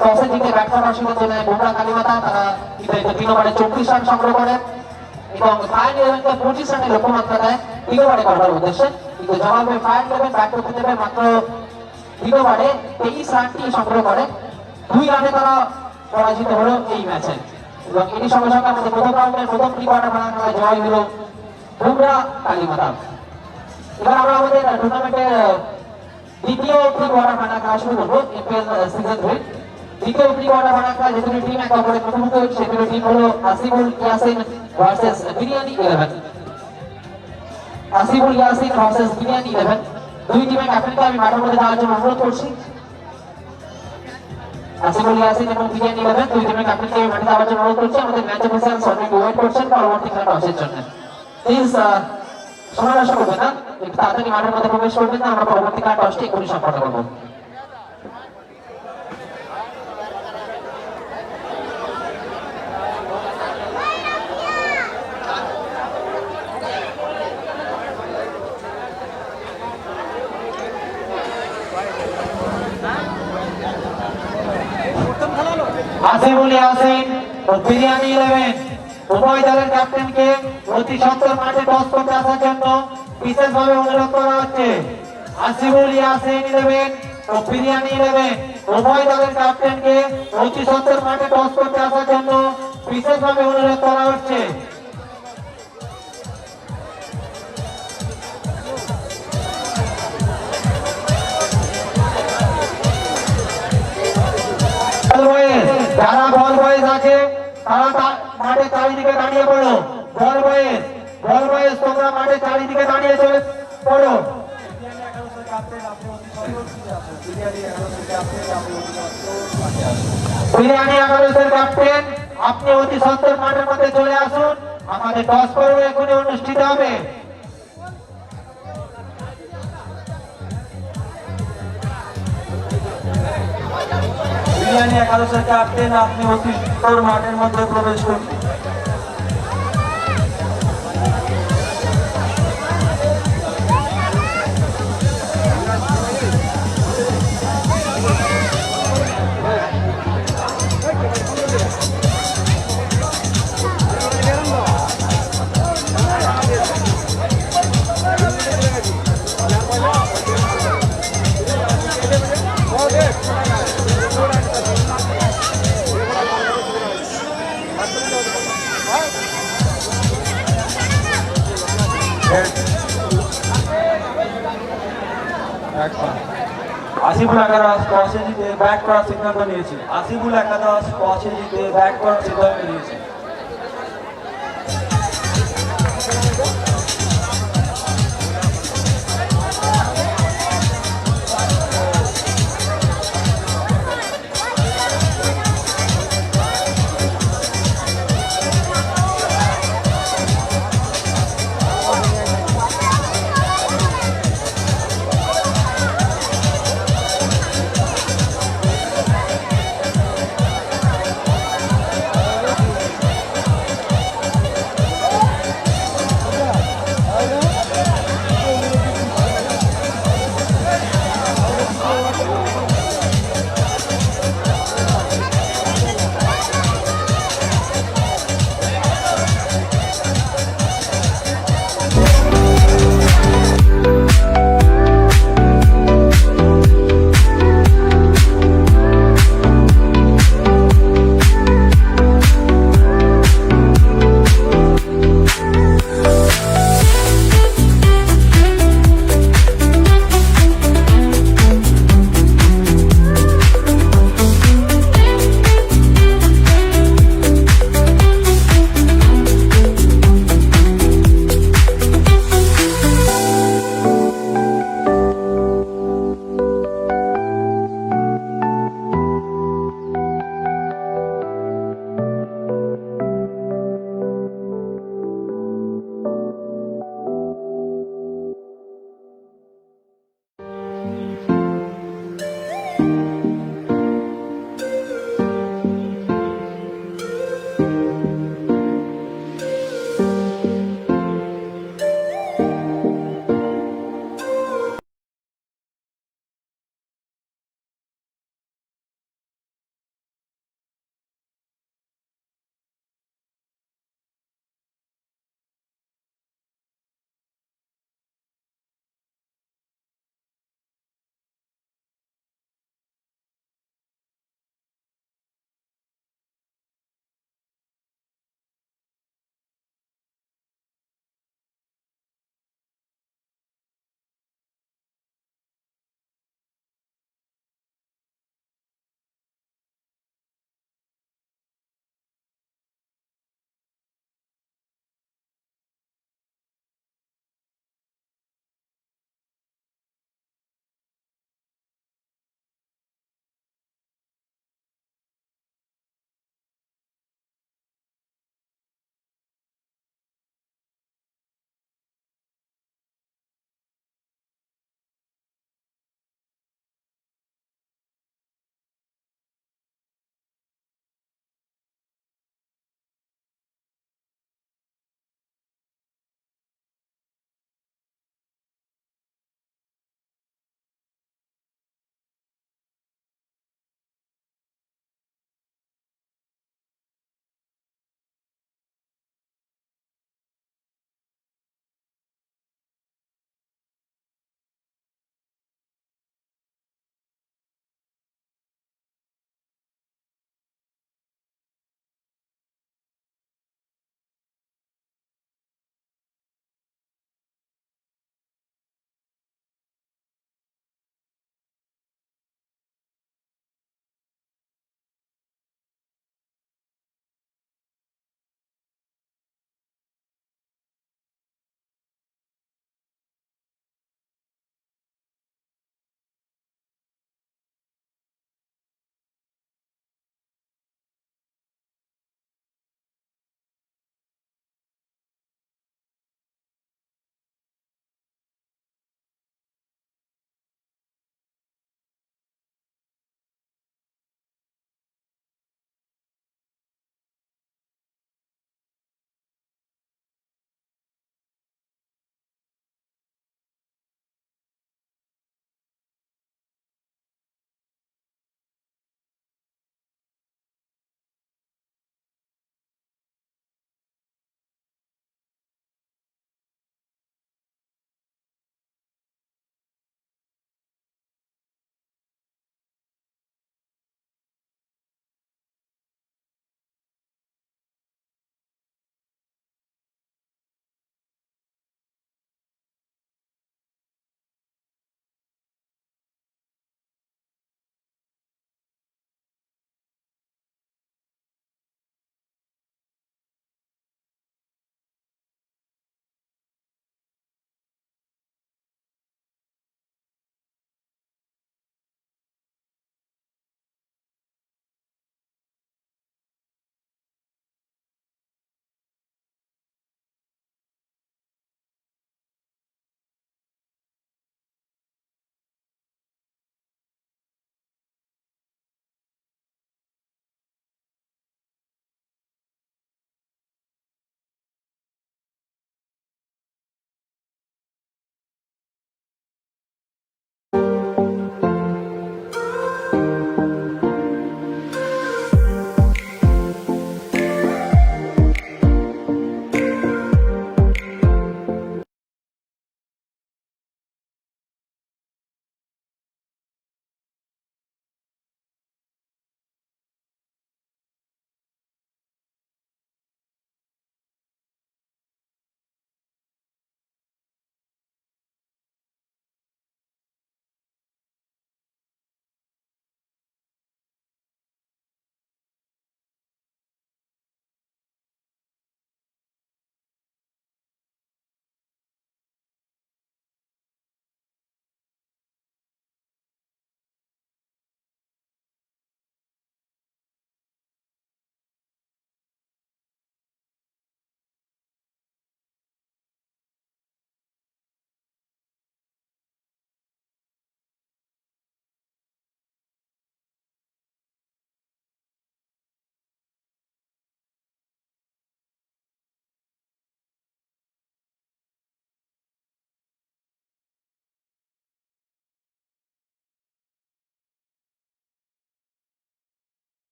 টসে জিতে ব্যাট করার সিদ্ধান্ত নেয় বুমরা কালীমাতা। তারা নির্ধারিত 3 ওভারে 24 রান সংগ্রহ করেন এবং ফায়ার 11-কে 25 রানের লক্ষ্যমাত্রা দেয় 3 ওভারে করার উদ্দেশ্যে। কিন্তু জবাবে ফায়ার 11 ব্যাট করতে দেবে মাত্র 3 ওভারে 23 রানটি সংগ্রহ করে। 2 রানে তারা পরাজিত হলো এই ম্যাচে এবং এটি সঙ্গে সঙ্গে আমাদের প্রথম রাউন্ডের প্রথম প্রি কোয়ার্টার ফাইনাল খেলায় জয় হলো বুমরা কালীমাতা। এবার আমরা আমাদের টুর্নামেন্টের দ্বিতীয় প্রি কোয়ার্টার ফাইনাল খেলা শুরু করবো এমপিএল সিজন 3। দ্বিতীয় প্রি কোয়ার্টার ফাইনাল খেলা যেগুলো টিম একে অপরের মুখোমুখি হচ্ছে সেগুলো টিম হলো আসিফুল ইয়াসিন ভার্সেস বিরিয়ানি 11। আসিফুল ইয়াসিন ভার্সেস বিরিয়ানি 11। দুই টিমের ক্যাপ্টেনকে আমি মাঠের মধ্যে যাওয়ার জন্য অনুরোধ করছি। আসিফুল ইয়াসিন এবং বিরিয়ানি 11 দুই টিমের ক্যাপ্টেনকে আমি মাঠে যাওয়ার জন্য অনুরোধ করছি। আমাদের ম্যাচ অফিসার অলরেডি ওয়েট করছেন পরবর্তী খেলা টসের জন্য। প্লিজ সময় নষ্ট করবেন না, একটু তাড়াতাড়ি মাঠের মধ্যে প্রবেশ করবেন না। আমরা পরবর্তী খেলা টসটি এখনই সম্পন্ন করবো। আসিফুল ইয়াসিন ও বিরিয়ানি 11 উভয় দলের ক্যাপ্টেনকে অতি সত্বর মাঠে টস করতে আসার জন্য বিশেষভাবে অনুরোধ করা হচ্ছে। আসিফুল ইয়াসিন 11 ও বিরিয়ানি 11 উভয় দলের ক্যাপ্টেনকে অতি সত্বর মাঠে টস করতে আসার জন্য বিশেষভাবে অনুরোধ করা হচ্ছে। যারা বল বয়েস আছে তারা মাঠে চারিদিকে দাঁড়িয়ে পড়ো। বল বয়েস তোমরা মাঠে চারিদিকে দাঁড়িয়ে চলে পড়ো। বিরিয়ানি 11-এর ক্যাপ্টেন আপনি অতি সত্বর মাঠের মধ্যে চলে আসুন। আমাদের টস পর্ব এখনই অনুষ্ঠিত হবে। বিরিয়ানি 11-এর ক্যাপ্টেন আপনি অতি সত্বর মাঠের মধ্যে প্রবেশ করুন। আসিফুল একাদশ টসে জিতে ব্যাট করার সিদ্ধান্ত নিয়েছে। আসিফুল একাদশ টসে জিতে ব্যাট করার সিদ্ধান্ত নিয়েছে।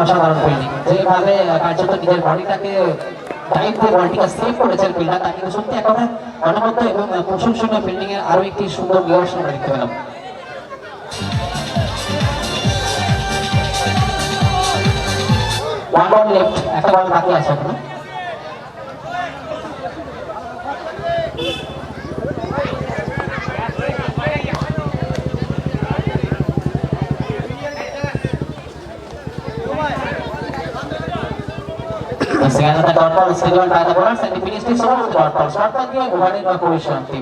অসাধারণ ফিল্ডিং, যেভাবে কার্যত নিজের বডিটাকে টাইপ দিয়ে বলটিকে সেভ করেছেন ফিল্ডার, তাকে সত্যি একেবারে অনবদ্য এবং প্রশংসনীয় ফিল্ডিং এর আরো একটি সুন্দর নিদর্শন আমরা দেখতে পেলাম। ওয়ান বল লেফট, একটা বল বাকি আছে এখনো। Sekarang ada dot ball, Stadion by the bowlers and the finish is over with dot ball. Short ball দিয়ে ওভারের পরিসমাপ্তি।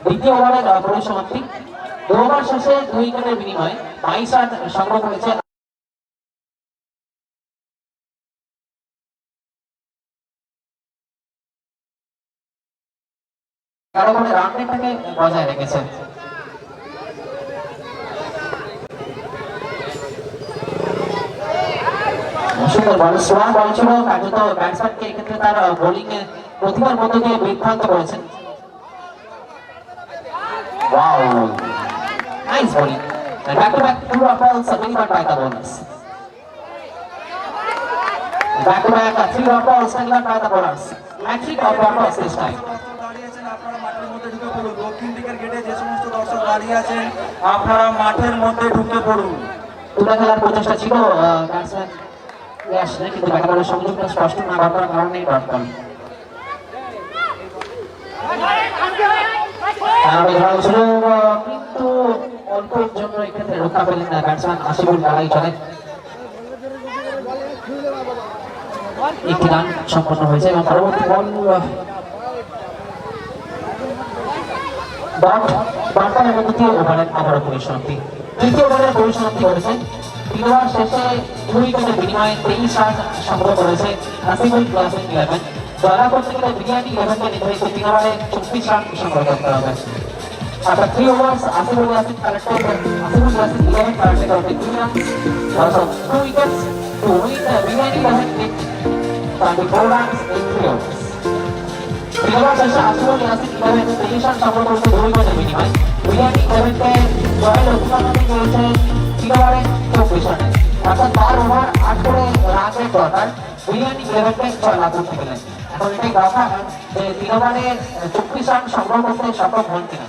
দ্বিতীয় ওভারের পরিসমাপ্তি। 2 ওভার শেষে 2 উইকেটের বিনিময়ে 22 রান সংগ্রহ করেছে। কারো করে রান রেটটাকে বজায় রেখেছে। সুন্দর বল, সোয়া বল ছিল, কার্যত ব্যাটসম্যানকে এক্ষেত্রে তার বোলিং এ প্রতিভার মধ্য দিয়ে বিভ্রান্ত করেছেন। Wow, nice bowling, back to back 2 dot balls delivered by the bowlers. Back to back 3 dot balls delivered by the bowlers. Hat trick of dot balls this time. দাঁড়িয়েছেন আপনারা মাঠের মধ্যে ঢুকে পড়ুন। দক্ষিণ দিকের গেটে যে সমস্ত দর্শক দাঁড়িয়ে আছেন আপনারা মাঠের মধ্যে ঢুকে পড়ুন। তুলে খেলার প্রচেষ্টা ছিল ব্যাটসম্যান আসলে, কিন্তু ব্যাটারের সংযোগটা স্পষ্ট না করার কারণে ডট বল। কিন্তু অল্পের জন্য এক্ষেত্রে রক্ষা পেলেন না ব্যাটসম্যান আসিফুল। লড়াই চলে, একটি রান সম্পন্ন হয়েছে এবং পরবর্তী বল বার্তার মধ্যে ওভারের আবারও পরিসমাপ্তি। তৃতীয় ওভারের পরিসমাপ্তি করেছে। 3 ওভার শেষে 2 উইকেটের বিনিময়ে 23 রান সংগ্রহ করেছে আসিফুল ক্লাসিক 11। দলা করতে গেলে বিরিয়ানি 11কে নিতে হয়েছে 3 ওভারে 24 রান সংগ্রহ করতে হবে। After 3 overs, Asiful Classic collected 11 collected out 3 runs, also 2 wickets to win the Biryani 11 with 24 runs in 3 overs. 3 overs শেষে Asiful Classic 11 23 রান সংগ্রহ করেছে 2 উইকেটের বিনিময়ে। বিরিয়ানি 11কে জয়ের অধিকারী করেছে 3 ওভারে 24 রানে, অর্থাৎ 12 ওভার 8 করে রান রেট দরকার। বিরিয়ানি 11কে 6 রান করতে গেলেন। এখন এটাই কথা যে 3 ওভারে 24 রান সংগ্রহ করতে সক্ষম হন কিনা।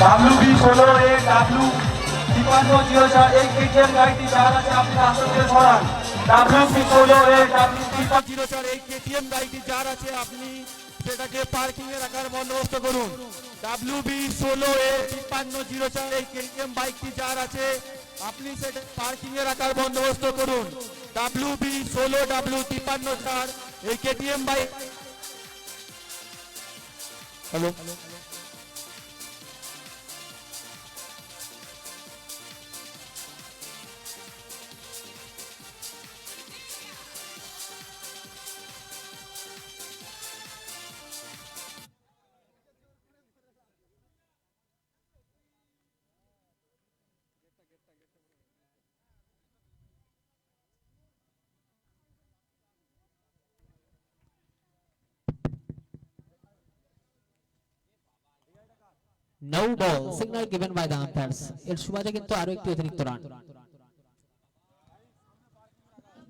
WB16 এ W5304 এই কেটিএম গাড়িটি যার আছে আপনি আসন থেকে সরান। WB16 এ W5304 এই কেটিএম গাড়িটি যার আছে আপনি সেটাকে পার্কিং এ রাখার বন্দোবস্ত করুন। WB16 এ 5304 এই কেটিএম বাইকটি যার আছে আপনি সেটা পার্কিং এ রাখার বন্দোবস্ত করুন। WB16 W5304 এই KTM bike. Hello, No ball, signal given by the umpires. এর সুবাদে কিন্তু আরো একটি অতিরিক্ত run.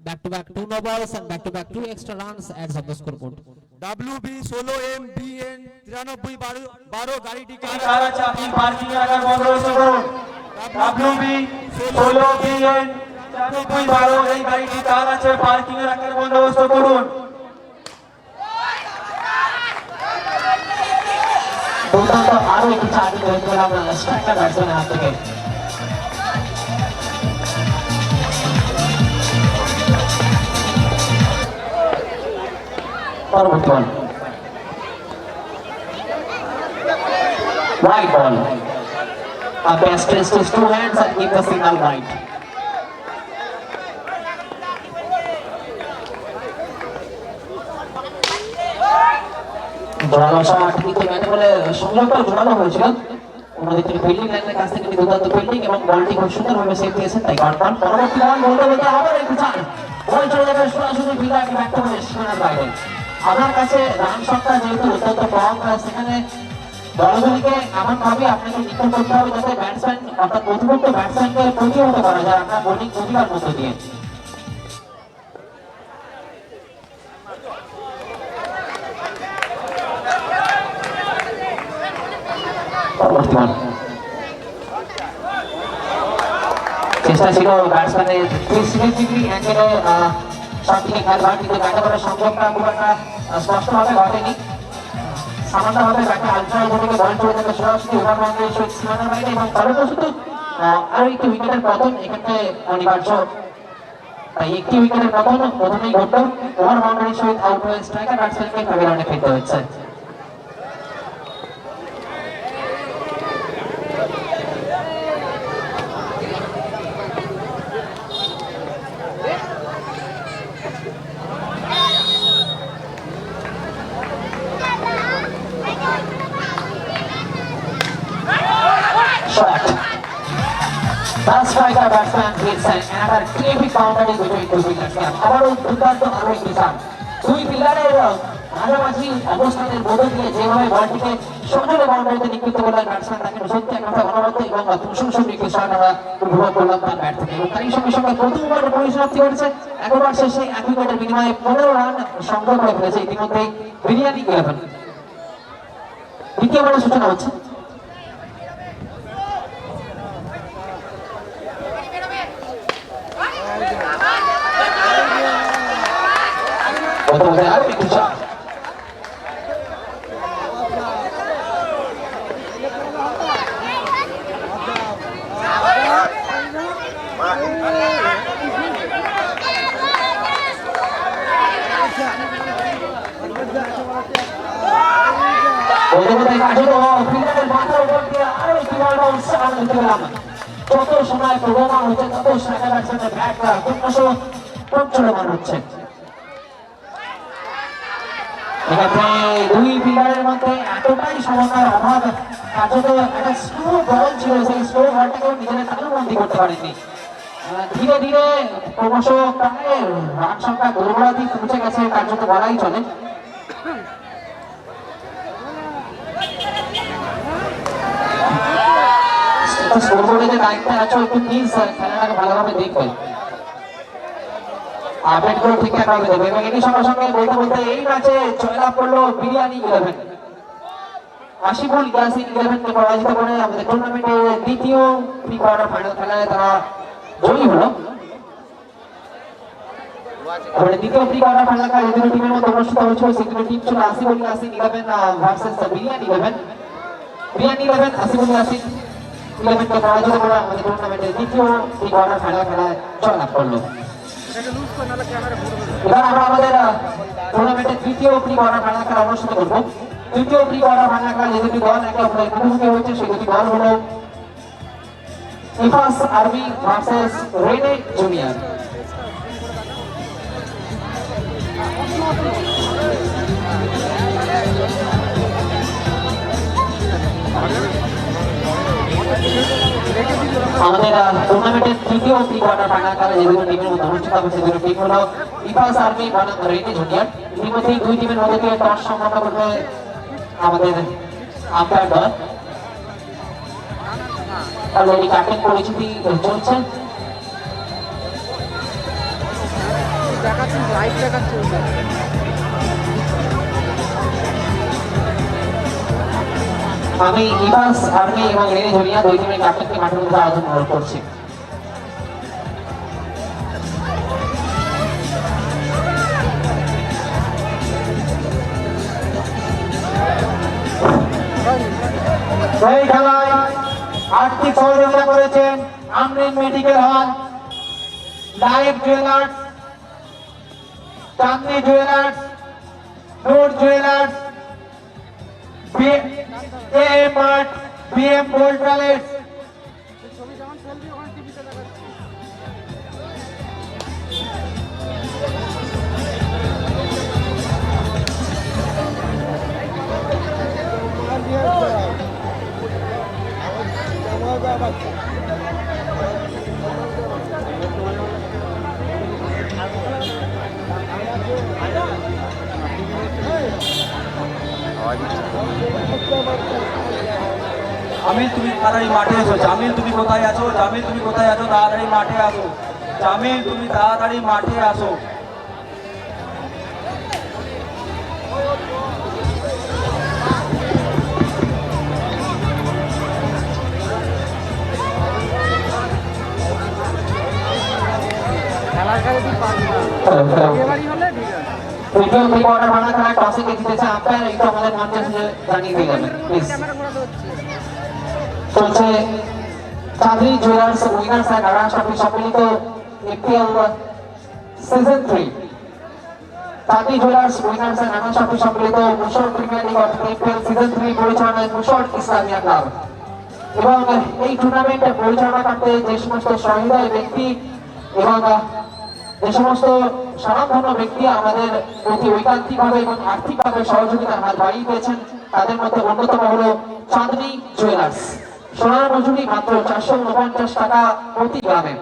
back to back 2 no balls and back to back 2 extra runs adds up the scoreboard. WB 16MBN 9312 গাড়িটি কার আছে আপনি পার্কিং রাখার বন্দোবস্ত করুন। WB 16BN 9312 এই গাড়িটি কার আছে পার্কিং রাখার বন্দোবস্ত করুন। দুর্দান্ত আরো একটি চার্জ হয়ে গেল আমরা স্ট্রাইকার ব্যাটসম্যানের হাত থেকে। পরবর্তী বল wide ball. Best is to 2 hands and keep the signal wide. জোরালো শট কিন্তু ম্যাচে বলে সংযোগটা জোরালো হয়েছিল। অন্যদিক থেকে ফিল্ডিং লাইনের কাছ থেকে দুর্দান্ত ফিল্ডিং এবং বলটি খুব সুন্দরভাবে সেভ দিয়েছেন তাই কনফার্ম। পরবর্তী বল বলতে বলতে আবার একটু চান বল চলে যাবে সরাসরি ফিল্ডারকে ব্যাক করে সীমানার বাইরে। আমার কাছে রান শটটা যেহেতু অত্যন্ত কম সেখানে দলগুলিকে এমনভাবে আপনাকে নিক্ষেপ করতে হবে যাতে ব্যাটসম্যান অর্থাৎ প্রতিপক্ষ ব্যাটসম্যানকে প্রতিহত করা যায় আপনার বোলিং প্রতিভার মধ্য দিয়ে। চেষ্টা ছিল ব্যাটসম্যানের 360 অ্যাঙ্গেলে শট থেকে খেলবার কিন্তু ব্যাটে করার সংযোগটা খুব একটা স্পষ্টভাবে ঘটেনি। সামান্যভাবে ব্যাটে আলট্রায় থেকে বল চলে যাবে সরাসরি ওভার বাউন্ডারি সীমানার বাইরে এবং ফলপ্রসূত আরো একটি উইকেটের পতন এক্ষেত্রে অনিবার্য। তাই একটি উইকেটের পতন প্রথমেই ঘটল, ওভার বাউন্ডারির সহিত আউট হয়ে স্ট্রাইকার ব্যাটসম্যানকে প্যাভিলিয়নে ফিরতে হচ্ছে। Shot. The striker batsman hits another terrific boundary between two wickets. আবারও দুর্দান্ত আরো একটি চার। দুই পিলারের মাঝামাঝি অবস্থানের মধ্যে দিয়ে যেভাবে বলটিকে সজোরে বাউন্ডারিতে নিক্ষিপ্ত করলেন ব্যাটসম্যান তাকে সত্যি একটা অনবদ্য এবং প্রশংসনীয় একটি শট আমরা উপভোগ করলাম তার ব্যাট থেকে। এবং তারই সঙ্গে সঙ্গে প্রথম ওভারের পরিসমাপ্তি ঘটেছে। একবার শেষে 1 উইকেটের বিনিময়ে 15 রান সংগ্রহ করে ফেলেছে ইতিমধ্যেই বিরিয়ানি 11। দ্বিতীয় ওভারের সূচনা হচ্ছে। আরো একটি শট। যত সময় প্রবহমান হচ্ছে তত স্ট্রাইকার ব্যাটসম্যানের ব্যাটটা ক্রমশ প্রচলমান হচ্ছে। এক্ষেত্রে দুই ফিল্ডারের মধ্যে এতটাই সমন্বয়ের অভাব, কার্যত একটা স্লো বল ছিল, সেই স্লো বলটাকে নিজেদের তালুবন্দি করতে পারেনি। ধীরে ধীরে ক্রমশ প্রায় রান সংখ্যা দুর্বলতায় পৌঁছে গেছে কার্যত বলাই চলে। স্কোরবোর্ডে যে দায়িত্বে আছো একটু প্লিজ খেলাটাকে ভালোভাবে দেখবেন, আপডেটগুলো ঠিকঠাক ভাবে দেবে। এবং এরই সঙ্গে সঙ্গে বলতে বলতে এই ম্যাচে জয়লাভ করলো বিরিয়ানি 11। আশিফুল ইয়াসিন 11কে পরাজিত করে আমাদের টুর্নামেন্টের দ্বিতীয় প্রি কোয়ার্টার ফাইনাল খেলায় তারা জয়ী হলো। আমাদের দ্বিতীয় প্রি কোয়ার্টার ফাইনাল খেলা যে দুটো টিমের মধ্যে অনুষ্ঠিত হয়েছিল সেই দুটো টিম ছিল আশিফুল ইয়াসিন 11 ভার্সেস বিরিয়ানি 11। বিরিয়ানি 11 আশিফুল ইয়াসিন 11কে পরাজিত করে আমাদের টুর্নামেন্টের দ্বিতীয় প্রি কোয়ার্টার ফাইনাল খেলায় জয়লাভ করলো। এবার আমরা আমাদের টুর্নামেন্টের তৃতীয় প্রি কোয়ার্টার ফাইনাল খেলা অনুষ্ঠিত করবো। তৃতীয় প্রি কোয়ার্টার ফাইনাল খেলা যে দুটি দল একে অপরের মুখোমুখি হয়েছে সেই দুটি দল হলো Ifas army versus Rene junior. আমাদের টুর্নামেন্টের তৃতীয় প্রি কোয়ার্টার ফাইনাল খেলা যে দুটো টিমের মধ্যে অনুষ্ঠিত হবে সেই দুটো টিম হলো ইফাস আর্মি বনাম রেনে জুনিয়র। ইতিমধ্যেই দুই টিমের মধ্যে দিয়ে টস সম্পন্ন করবে আমাদের আম্পায়ার দল। অলরেডি ক্যাপ্টেন পরিচিতি চলছে। দেখাচ্ছি, লাইভ দেখাচ্ছি ওটা। আমি ইভাস আর্মি এবং রেনি জুনিয়া দুই টিমের ক্যাপ্টেনকে মাঠের মধ্যে আয়োজন করছি। এই খেলায় আর্থিক সহযোগিতা করেছেন Amrin medical hall, live jewellers, Chandni jewellers, Noor jewellers, AM mart, BM gold palace. ছবি যখন চলবে ওখানে টিভিতে দেখাচ্ছি। জামিল তুমি তাড়াতাড়ি মাঠে এসো। জামিল তুমি কোথায় আছো? জামিল তুমি কোথায় আছো? তাড়াতাড়ি মাঠে আসো। জামিল তুমি তাড়াতাড়ি মাঠে আসো। খেলার কাছে তুই পারবি না, এবারই হলে ঠিক আছে। তৃতীয় প্রি কোয়ার্টার ফাইনাল খেলায় টসে জিতেছে আম্পায়ার, একটু আমাদের মঞ্চে জানিয়ে দিয়ে যাবেন প্লিজ। ক্যামেরা ঘোরাতে হচ্ছে। চলছে Chandni jewellers winners and runners trophy সম্মিলিত APL season 3। Chandni jewellers winners and runners trophy সম্মিলিত মুশর প্রিমিয়ার লিগ অর্থাৎ এপিএল সিজন 3 পরিচালনায় মুশর ইসলামিয়া ক্লাব। এবং এই টুর্নামেন্ট পরিচালনা করতে যে সমস্ত সহৃদয় ব্যক্তি এবং যে সমস্ত স্বনামধন্য ব্যক্তি আমাদের প্রতি ঐকান্তিকভাবে এবং আর্থিকভাবে সহযোগিতার হাত বাড়িয়ে দিয়েছেন, তাদের মধ্যে অন্যতম হলো চাঁদনি জুয়েলার্স। সোনার মজুরি মাত্র 449 টাকা প্রতি গ্রামে।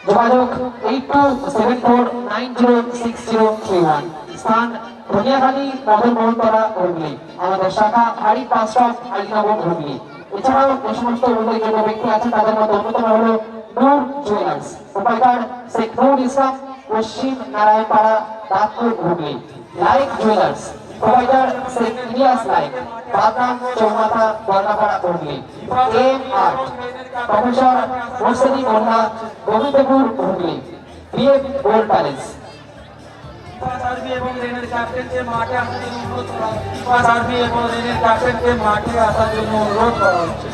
যোগাযোগ 8274906031। স্থান ধনিয়াখালী মদন মোহনতলা হুগলি। আমাদের শাখা হাড়ি বাস স্টপ আলীনগর হুগলি। এছাড়াও যে সমস্ত উল্লেখযোগ্য ব্যক্তি আছেন তাদের মধ্যে অন্যতম হলো নূর জুয়েলার্স, প্রোপাইটার শেখ নূর ইসলাম, পশ্চিম নারায়ণপাড়া, দাঁতপুর হুগলি। লাইক জুয়েলার্স, প্রোপাইটার শেখ ইলিয়াস লাইক, বাদনাম চৌমাথা Barnapara Hooghly. M art, professor Morshedi Molla, Gobindapur Hooghly. BM gold palace. সার্ভি এবং রেনের ক্যাপ্টেনকে মাঠে আসার জন্য অনুরোধ করা হচ্ছে। সার্ভি এবং রেনের ক্যাপ্টেনকে মাঠে আসার জন্য অনুরোধ করা হচ্ছে।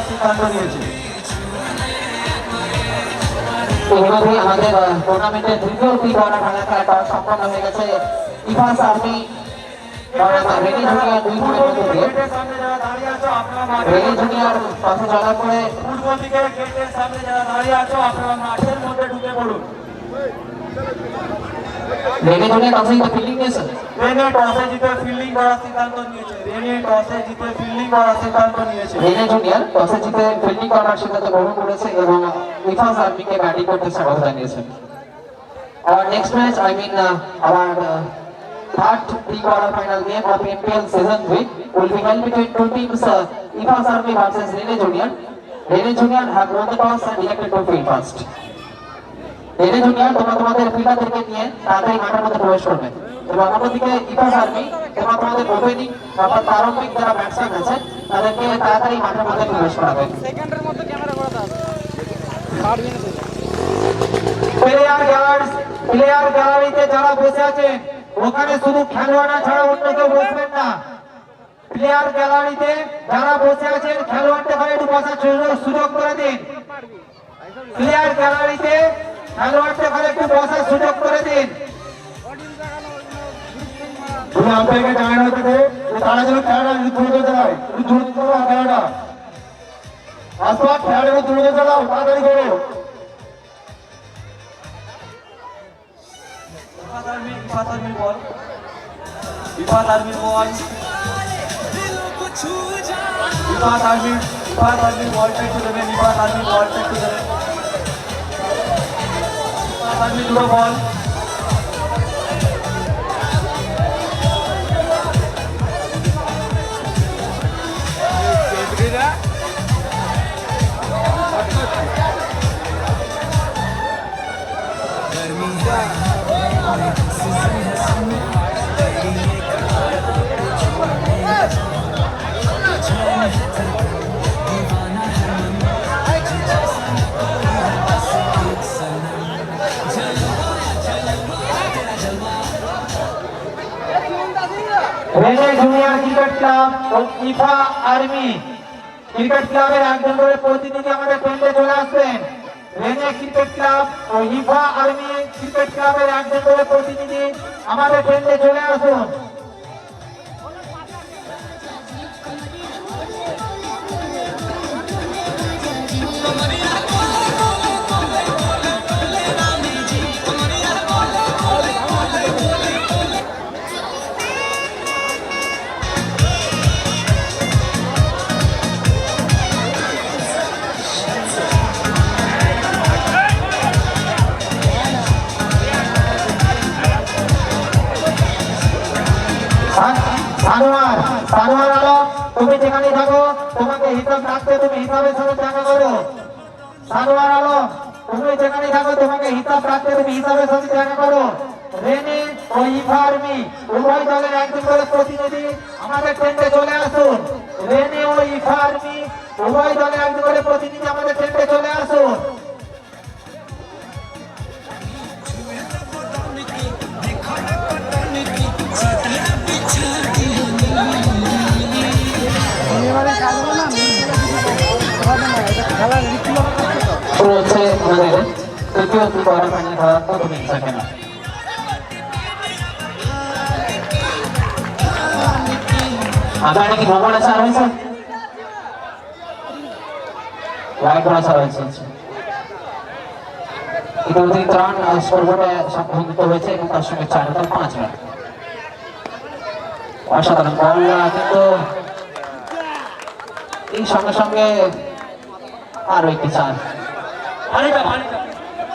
সিদ্ধান্ত নিয়েছে। ইতিমধ্যে আমাদের টুর্নামেন্টের তৃতীয় প্রি কোয়ার্টার ফাইনাল খেলাটা সম্পন্ন হয়ে গেছে। ইভাস আর্মি রেনি জুনিয়র দুই টিমের মধ্যে দিয়ে। রেনি জুনিয়র টসে জয়ের করে পূর্ব দিকে গেটের সামনে যারা দাঁড়িয়ে আছো আপনারা মাঠের মধ্যে ঢুকে পড়ুন। রেনি জুনিয়র টসে জিতে ফিল্ডিং নিয়েছে। রেনে টসে জিতে ফিল্ডিং করার সিদ্ধান্ত নিয়েছে। রেনে টসে জিতে ফিল্ডিং করার সিদ্ধান্ত নিয়েছে। রেনি জুনিয়র টসে জিতে ফিল্ডিং করার সিদ্ধান্ত গ্রহণ করেছে এবং ইভাস আর্মিকে ব্যাটিং করতে স্বাগত জানিয়েছেন। Our next match, I mean our third pre-quarter final game of MPL Season 3 will be held between two teams, Ifas Army versus Rene Junior. Rene Junior have won the toss and elected to field first. Rene Junior তোমরা তোমাদের ফিল্ডারদেরকে নিয়ে তাড়াতাড়ি মাঠের মধ্যে প্রবেশ করবে এবং অন্যদিকে Ifas Army তোমরা তোমাদের ওপেনিং অর্থাৎ প্রারম্ভিক যারা ব্যাটসম্যান আছে তাদেরকে তাড়াতাড়ি মাঠের মধ্যে প্রবেশ করাবে। সেকেন্ডের মধ্যে ক্যামেরা ঘোরাতে হবে। পারবি না তুই। প্লেয়ার গ্যালারিতে যারা বসে আছেন ওখানে শুধু খেলোয়াড়রা ছাড়া অন্য কেউ বসবেন না। প্লেয়ার গ্যালারিতে যারা বসে আছেন খেলোয়াড়দের একটু বসার সুযোগ করে দিন। প্লেয়ার গ্যালারিতে খেলোয়াড়দের ঘরে একটু বসার সুযোগ করে দিন। তুমি আম্পায়ারকে জানানো হচ্ছে যে তারা যেন খেলাটা দ্রুত চালায়, একটু দ্রুত করো খেলাটা। আসবা খেলাটা দ্রুত চালাও, তাড়াতাড়ি করো। ইফাত আর্মির বল, ইফাত আর্মির বলটা একটু দেবেন, ইফাত আর্মির বলটা একটু দেবেন। ইফাত আর্মির দুটো বল, রেনে জুনিয়র ক্রিকেট ক্লাব ও ইফা আর্মি ক্রিকেট ক্লাবের একজন করে প্রতিনিধি আমাদের টেন্ডে চলে আসবেন। রেনে ক্রিকেট ক্লাব ও ইফা আর্মি ক্রিকেট ক্লাবের একজন করে প্রতিনিধি আমাদের টেন্ডে চলে আসুন। সানোয়ার আলম, তুমি যেখানে থাকো তোমাকে হিসাব রাখতে, তুমি হিসাবের সাথে দেখা করো। সানোয়ার আলম, তুমি যেখানে থাকো তোমাকে হিসাব রাখতে, তুমি হিসাবের সাথে দেখা করো। রেনে ও ইফা আর্মি উভয় দলের একজন করে প্রতিনিধি আমাদের টেন্ডে চলে আসুন। রেনে ও ইফা আর্মি উভয় দলের একজন করে প্রতিনিধি আমাদের টেন্ডে চলে আসুন। শুরু হচ্ছে আমাদের তৃতীয় কোয়ার্টার ফাইনাল খেলার প্রথম সেকেন্ড। আপনার নাকি ভ্রমণ আছে আর হয়েছে লাইট করা ছাড়া হয়েছে। ইতিমধ্যে ত্রাণ স্কোরবোর্ডে সংযুক্ত হয়েছে এবং তার সঙ্গে 4-5 রান। অসাধারণ বল, কিন্তু এই সঙ্গে সঙ্গে আরো একটি চার।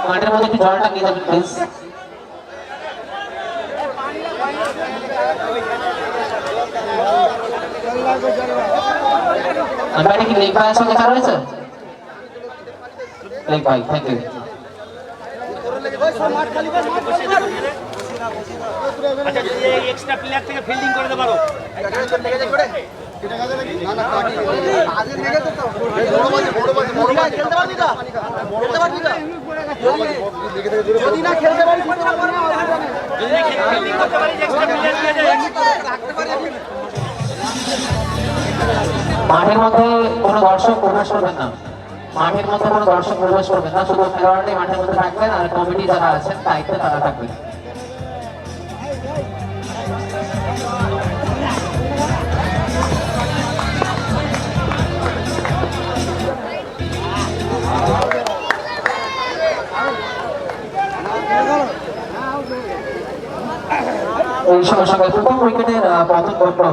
মাঠের মধ্যে একটু জলটা নিয়ে যাবেন প্লিজ। আপনার কি লেগ ভাইয়ের সঙ্গে চার হয়েছে? লেগ ভাই, থ্যাংক ইউ। আচ্ছা, এক্সট্রা প্লেয়ার থেকে ফিল্ডিং করে দিতে পারো। মাঠের মধ্যে কোনো দর্শক প্রবেশ করবেন না, মাঠের মধ্যে কোনো দর্শক প্রবেশ করবেন না, শুধু খেলোয়াড়রাই মাঠের মধ্যে থাকবেন আর কমিটি যারা আছেন দায়িত্বে তারা থাকবেন। এই সঙ্গে সঙ্গে প্রথম উইকেটের পতন ঘটল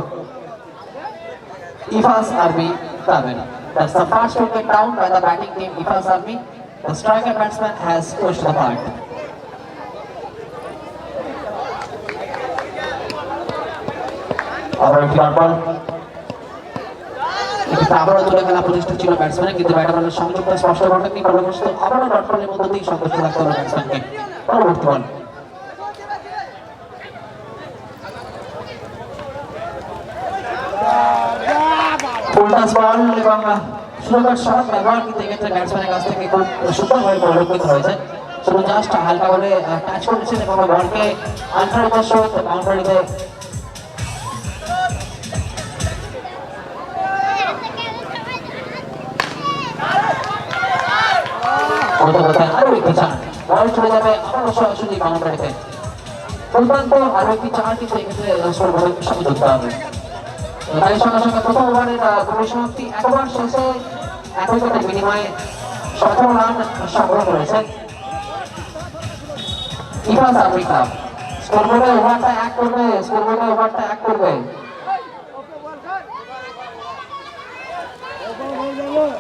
Ifas Army Taven. That's the first wicket down by the batting team Ifas Army. The striker batsman has pushed the part. আবার একটি ডট বল, এক্ষেত্রে আবারও তুলে খেলা প্রতিষ্ঠা ছিল ব্যাটসম্যানের, কিন্তু ব্যাটারম্যানের সংযুক্ত স্পষ্ট ঘটেনি। পরবর্তী আবারও ডট বলের মধ্য দিয়েই সন্তুষ্ট রাখতে হলো ব্যাটসম্যানকে। পরবর্তী বল, ফুলটাস বল এবং সুন্দর শট ব্যবহার, কিন্তু এক্ষেত্রে ব্যাটসম্যানের কাছ থেকে খুব সুন্দরভাবে পরিলক্ষিত হয়েছে। শুধু জাস্ট হালকা বলে টাচ করেছেন এবং বলকে আলট্রারিতে শট বাউন্ডারিতে প্রথমত আরো একটি চার বল চলে যাবে আবার সরাসরি বাউন্ডারিতে দুর্দান্ত আরো একটি চার কিন্তু এক্ষেত্রে স্কোরবোর্ডের সঙ্গে যুক্ত হবে তাই সঙ্গে সঙ্গে প্রথম ওভারের পরিসমাপ্তি একবার শেষে এক উইকেটের বিনিময়ে 17 রান সংগ্রহ করেছেন ইফাস আর্মি ক্লাব স্কোরবোর্ডে ওভারটা এক করবে স্কোরবোর্ডে ওভারটা এক করবে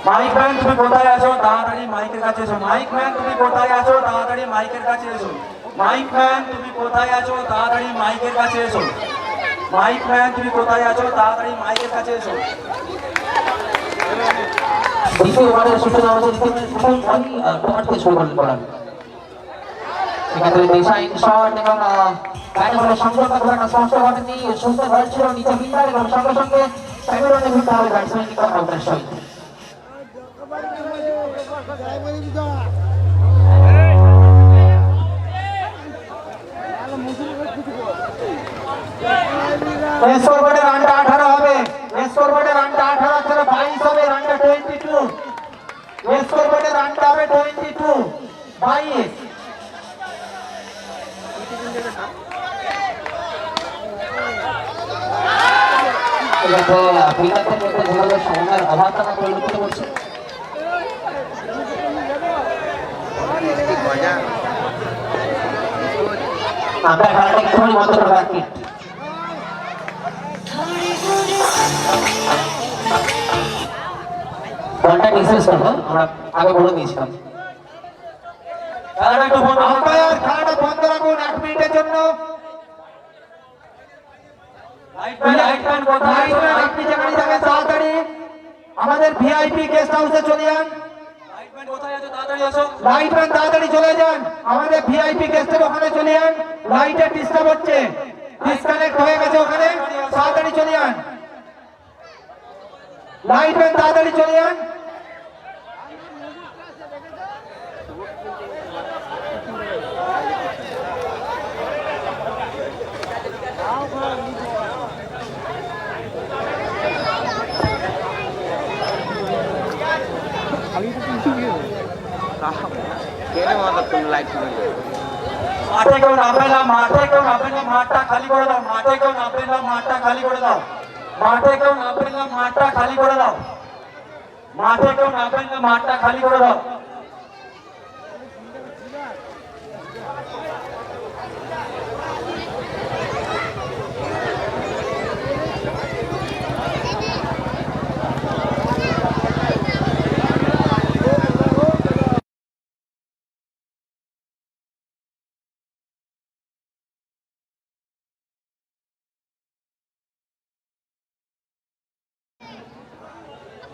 মাইক ম্যান তুমি কোথায় আছো তাড়াতাড়ি মাইকের কাছে এসো মাইক ম্যান তুমি কোথায় আছো তাড়াতাড়ি মাইকের কাছে এসো মাইক ম্যান তুমি কোথায় আছো তাড়াতাড়ি মাইকের কাছে এসো মাইক ম্যান তুমি কোথায় আছো তাড়াতাড়ি মাইকের কাছে এসো দ্বিতীয় ওভারের সূচনা হচ্ছে তোমারকে শুরু করেন এক্ষেত্রে ডিজাইন শট এবং ব্যাটে বলে সংগ্রহটা খুব একটা স্পষ্ট ঘটেনি সুন্দর বল ছিল নিচে ফিল্ডার এবং সঙ্গে সঙ্গে সেমিরনে ফিরতে হবে ব্যাটসম্যান কিন্তু আউটের সহিত স্কোরবোর্ডে রানটা 18 হবে স্কোরবোর্ডে রানটা 18 ছাড়া 22 হবে রানটা 22 স্কোরবোর্ডে রানটা হবে 22 22 ফিল্ডারদের মধ্যে যেভাবে সমন্বয়ের অভাবটা আমরা পরিলক্ষিত করছি আমরা খেলাটা একটুখানি বন্ধ করবো এক মিনিট বলটা ডিসমিস করবো আমরা আগে বলে দিয়েছিলাম আম্পায়ার খেলাটা বন্ধ রাখুন 1 মিনিটের জন্য আপনি যেখানে থাকেন তাড়াতাড়ি আমাদের ভিআইপি গেস্ট হাউসে চলে যান লাইটম্যান তাড়াতাড়ি চলে যান আমাদের ভিআইপি গেস্টের ওখানে চলে যান লাইটের ডিস্টার্ব হচ্ছে ডিসকানেক্ট হয়ে গেছে ওখানে তাড়াতাড়ি চলে যান লাইটম্যান তাড়াতাড়ি চলে যান মাঠে কেউ নামবে না মাঠে কেউ নামবে না মাঠটা খালি করে দাও মাঠে কেউ নামবে না মাঠটা খালি করে দাও মাঠে কেউ নামবে না মাঠটা খালি করে দাও মাঠে কেউ নামবে না মাঠটা খালি করে দাও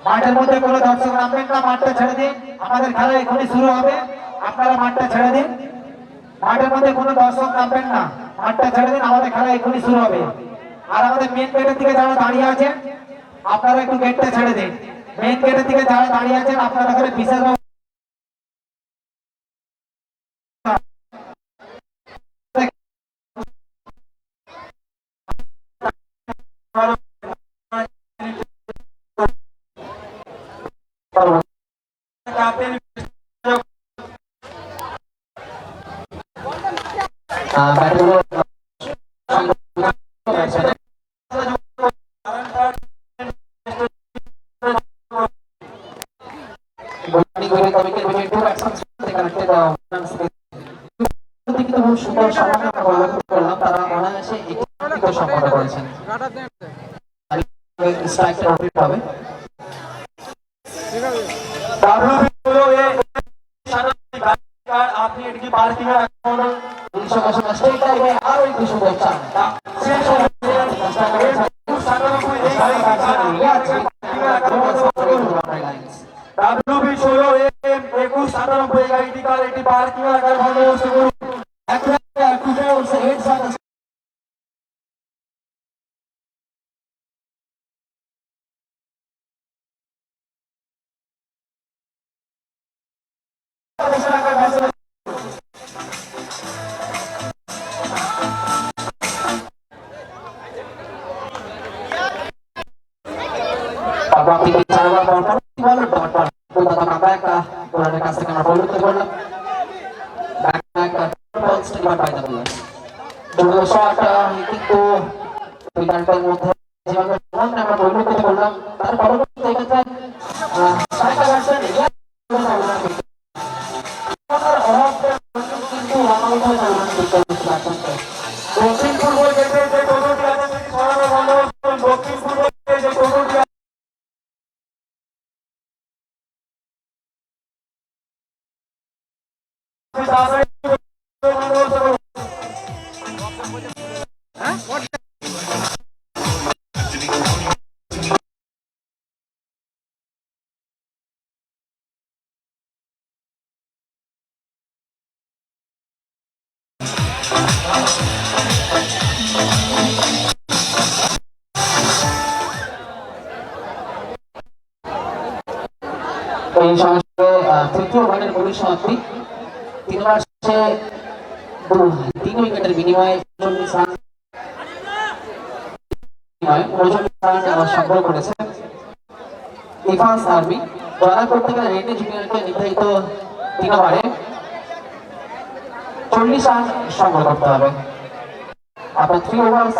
মাঠের মধ্যে কোনো দর্শক নামবেন না মাঠটা ছেড়ে দিন আমাদের খেলা এখনই শুরু হবে আপনারা মাঠটা ছেড়ে দিন মাঠের মধ্যে কোনো দর্শক নামবেন না মাঠটা ছেড়ে দিন আমাদের খেলা এখনই শুরু হবে আর আমাদের মেন গেটের দিকে যারা দাঁড়িয়ে আছেন আপনারা একটু গেটটা ছেড়ে দিন মেন গেটের দিকে যারা দাঁড়িয়ে আছেন আপনারা করে বিশেষ তারা অনায়াসে একটু সম্পন্ন করেছেন স্ট্রাইকটা রোটেট হবে আপনি এটিকে পার্কিং এ রাখুন স্টেট টাইমে আরো একটু শুভেচ্ছা WB 16 2197 গাড়িটি কার এটি পার্কিং এ রাখার বন্দোবস্ত করুন আমরা একটা কাছ থেকে আমরা পরিবর্তন করলাম কিন্তু ওই গানটার মধ্যে যেভাবে আমরা পরিবর্তন করলাম তার পরবর্তীতে এক্ষেত্রে আরেকটা ভার্সন কিন্তু রানাউট হয়ে যাবে দক্ষিণ পূর্ব গেটে যে টোটোটি আছে সেটি সরানো বন্ধ করুন। দক্ষিণ পূর্ব গেটে যে টোটোটি আছে তাড়াতাড়ি বন্দোবস্ত করুন। এই সমস্ত তৃতীয় ওভারের পরিসমাপ্তি 3 মাসে 3 উইকেটের বিনিময়ে 39 রান সংগ্রহ করেছে ইফান্স আর্মি। দয়া করতে গেলে রেডি জুনিয়রকে নির্ধারিত 3 ওভারে 40 রান সংগ্রহ করতে হবে। After 3 overs,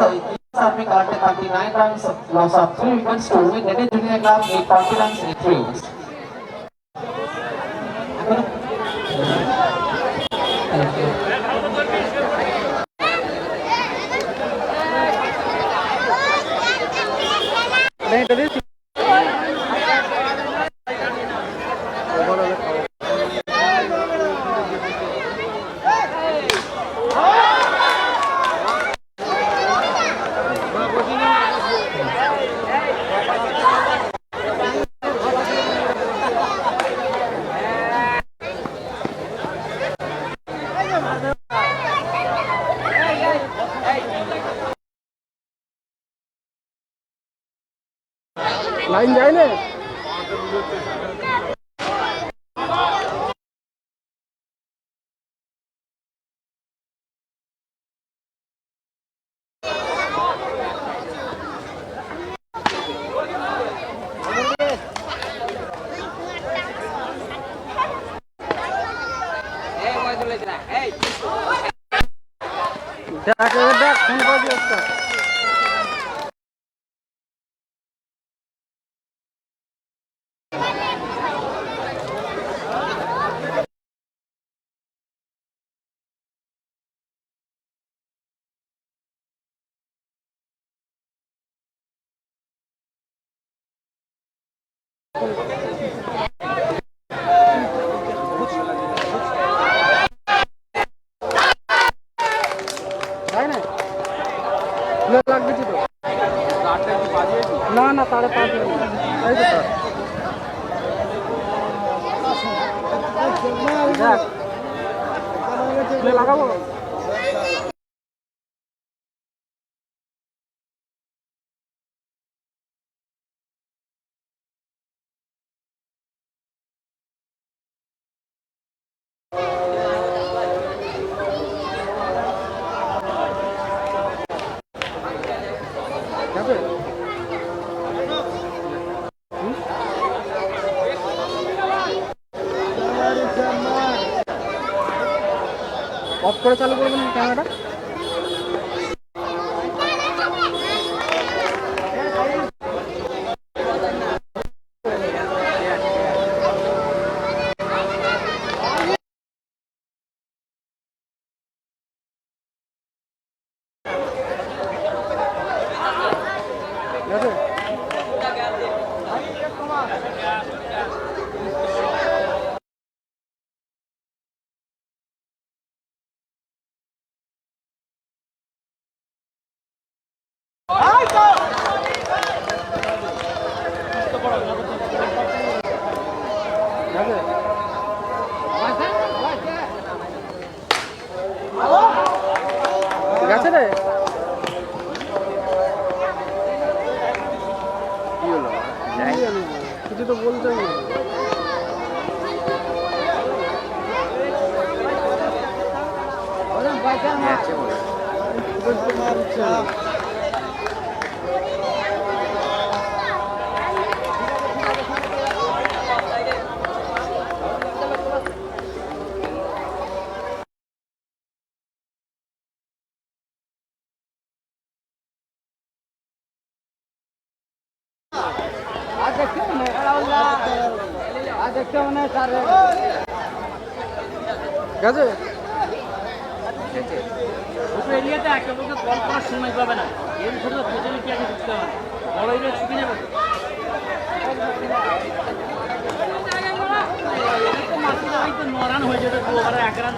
Army collected 39 runs, loss of 3 wickets to win Reddy Junior Club need 40 runs in 3 overs. Thank you. Line যায় না দেখ ফোন করে দিও একটা লাগবে তো না না তারে পাঁচ তাই তো লাগাবো অফ করে চালু করবেন ক্যামেরাটা। গেছে রে কি হলো কিছু তো বলতে না দেখতে হবে না স্যার গেছে ছোট এরিয়াতে একটা লোকে কল করার সময় পাবে না এর ছোট ফেসিলিটি আগে ঢুকতে হবে বড় এরিয়া ছুটি নেবে তো নরান হয়ে যেত দু ওভারে 1 রান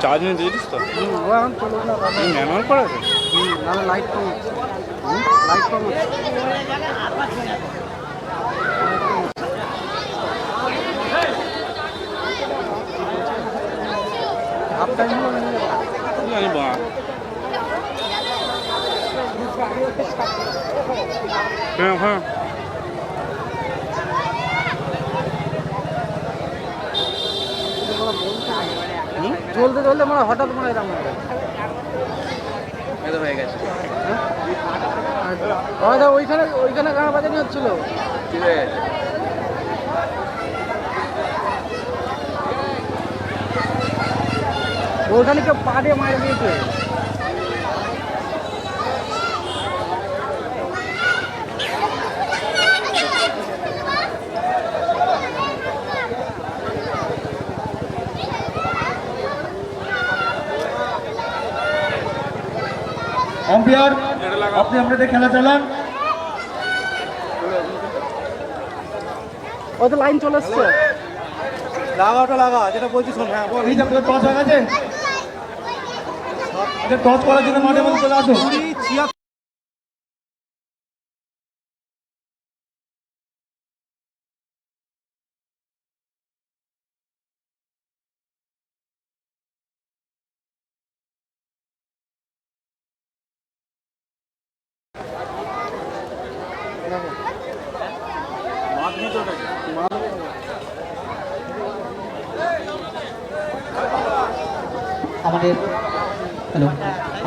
চার্জ নিয়ে দিয়েছিস তো ও এখন চলুক না ম্যানুয়াল করা আছে নাহলে লাইট কম লাইট কম হাফ টাইম হলো জানি বা হ্যাঁ হ্যাঁ চলতে চলতে মানে হঠাৎ মানে এরকম হয়ে গেছে হয়তো ওইখানে ওইখানে গান বাজানি হচ্ছিল ঠিক হয়ে গেছে ওইখানে কেউ পা দিয়ে মারে দিয়েছে আম্পায়ার আপনি আপনাদের খেলা চালান। ওই তো লাইন চলে এসছে লাগাটা লাগা যেটা বলছি শোন হ্যাঁ বল এই যে আপনাদের টস হয়ে গেছে, টস করার জন্য মাঠে মধ্যে চলে আসো।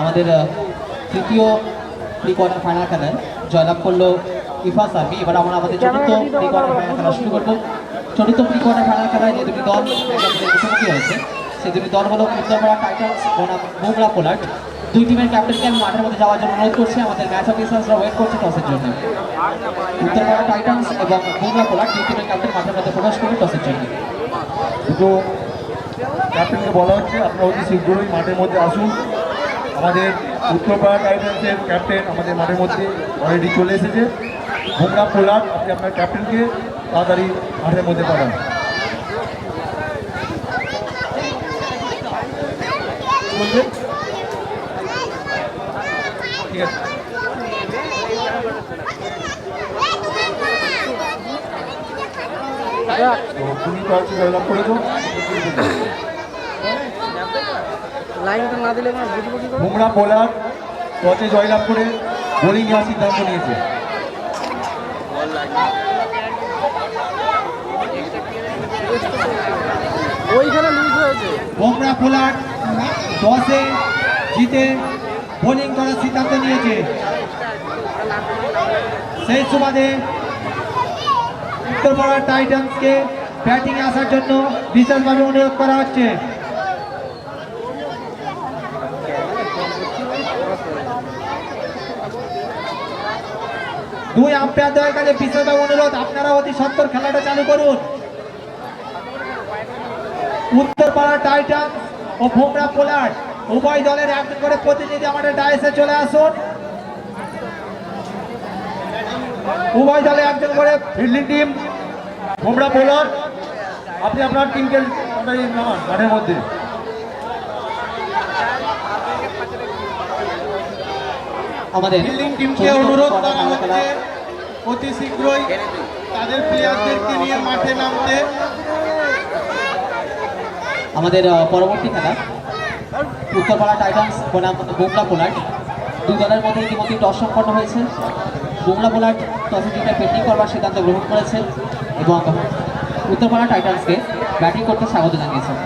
আমাদের তৃতীয় প্রি কোয়ার্টার ফাইনাল খেলায় জয়লাভ করলো ইফাস আর্মি। এবার আমরা আমাদের চতুর্থ প্রি কোয়ার্টার ফাইনাল খেলা শুরু করবো। চতুর্থ প্রি কোয়ার্টার ফাইনাল খেলায় যে দুটি দল মুখোমুখি হয়েছে সেই দুটি দল হলো উত্তরপাড়া টাইটান্স বনাম মোংলা পোলার্ড। দুই টিমের ক্যাপ্টেনকে আমি মাঠের মধ্যে যাওয়ার জন্য অনুরোধ করছি, আমাদের ম্যাচ অফিসার্সরা ওয়েট করছে টসের জন্য। উত্তরপাড়া টাইটান্স এবং মোংলা পোলার্ড দুই টিমের ক্যাপ্টেন মাঠের মধ্যে প্রবেশ করবে টসের জন্য। দুটো ক্যাপ্টেনকে বলা হচ্ছে আপনারা অতি শীঘ্রই মাঠের মধ্যে আসুন। আমাদের উত্তরপাড়া টাইটান্সের ক্যাপ্টেন আমাদের মাঠের মধ্যে অলরেডি চলে এসেছে। মোংলা পোলার্ড, আপনি আপনার ক্যাপ্টেনকে তাড়াতাড়ি মাঠের মধ্যে পাঠান। বলবেন? ঠিক আছে। তো তুমি তো আজকে জয়লাভ করেছো। লাইনটা না দিলে আমার বুঝবো কি করে? মোংলা পোলার্ড টসে জয়লাভ করে বোলিং নেওয়ার সিদ্ধান্ত নিয়েছে। ওইখানে লুজ হয়েছে। মোংলা পোলার্ড টসে জিতে বোলিং করার সিদ্ধান্ত নিয়েছে। সেই সুবাদে উত্তরপাড়া টাইটান্সকে ব্যাটিংয়ে আসার জন্য বিশেষভাবে অনুরোধ করা হচ্ছে। দুই আম্পায়ারদের কাছে বিশেষভাবে অনুরোধ, আপনারা অতি সত্বর খেলাটা চালু করুন। উত্তরপাড়া টাইটান্স ও মোংলা পোলার্ড উভয় দলের একজন করে প্রতিনিধি আমাদের ডায়াসে চলে আসুন। উভয় দলে একজন করে ফিল্ডিং টিম মোংলা পোলার্ড, আপনি আপনার টিমকে নামান মাঠের মধ্যে। আমাদের ফিল্ডিং টিমকে অনুরোধ করা হচ্ছে অতি শীঘ্রই তাদের প্লেয়ারদেরকে নিয়ে মাঠে নামতে। আমাদের পরবর্তী খেলা উত্তরপাড়া টাইটান্স বনাম মোংলা পোলার্ড। দুই দলের মধ্যে ইতিমধ্যে টস সম্পন্ন হয়েছে। মোংলা পোলার্ড টসে জিতে ব্যাটিং করবার সিদ্ধান্ত গ্রহণ করেছেন এবং উত্তরপাড়া টাইটান্সকে ব্যাটিং করতে স্বাগত জানিয়েছেন।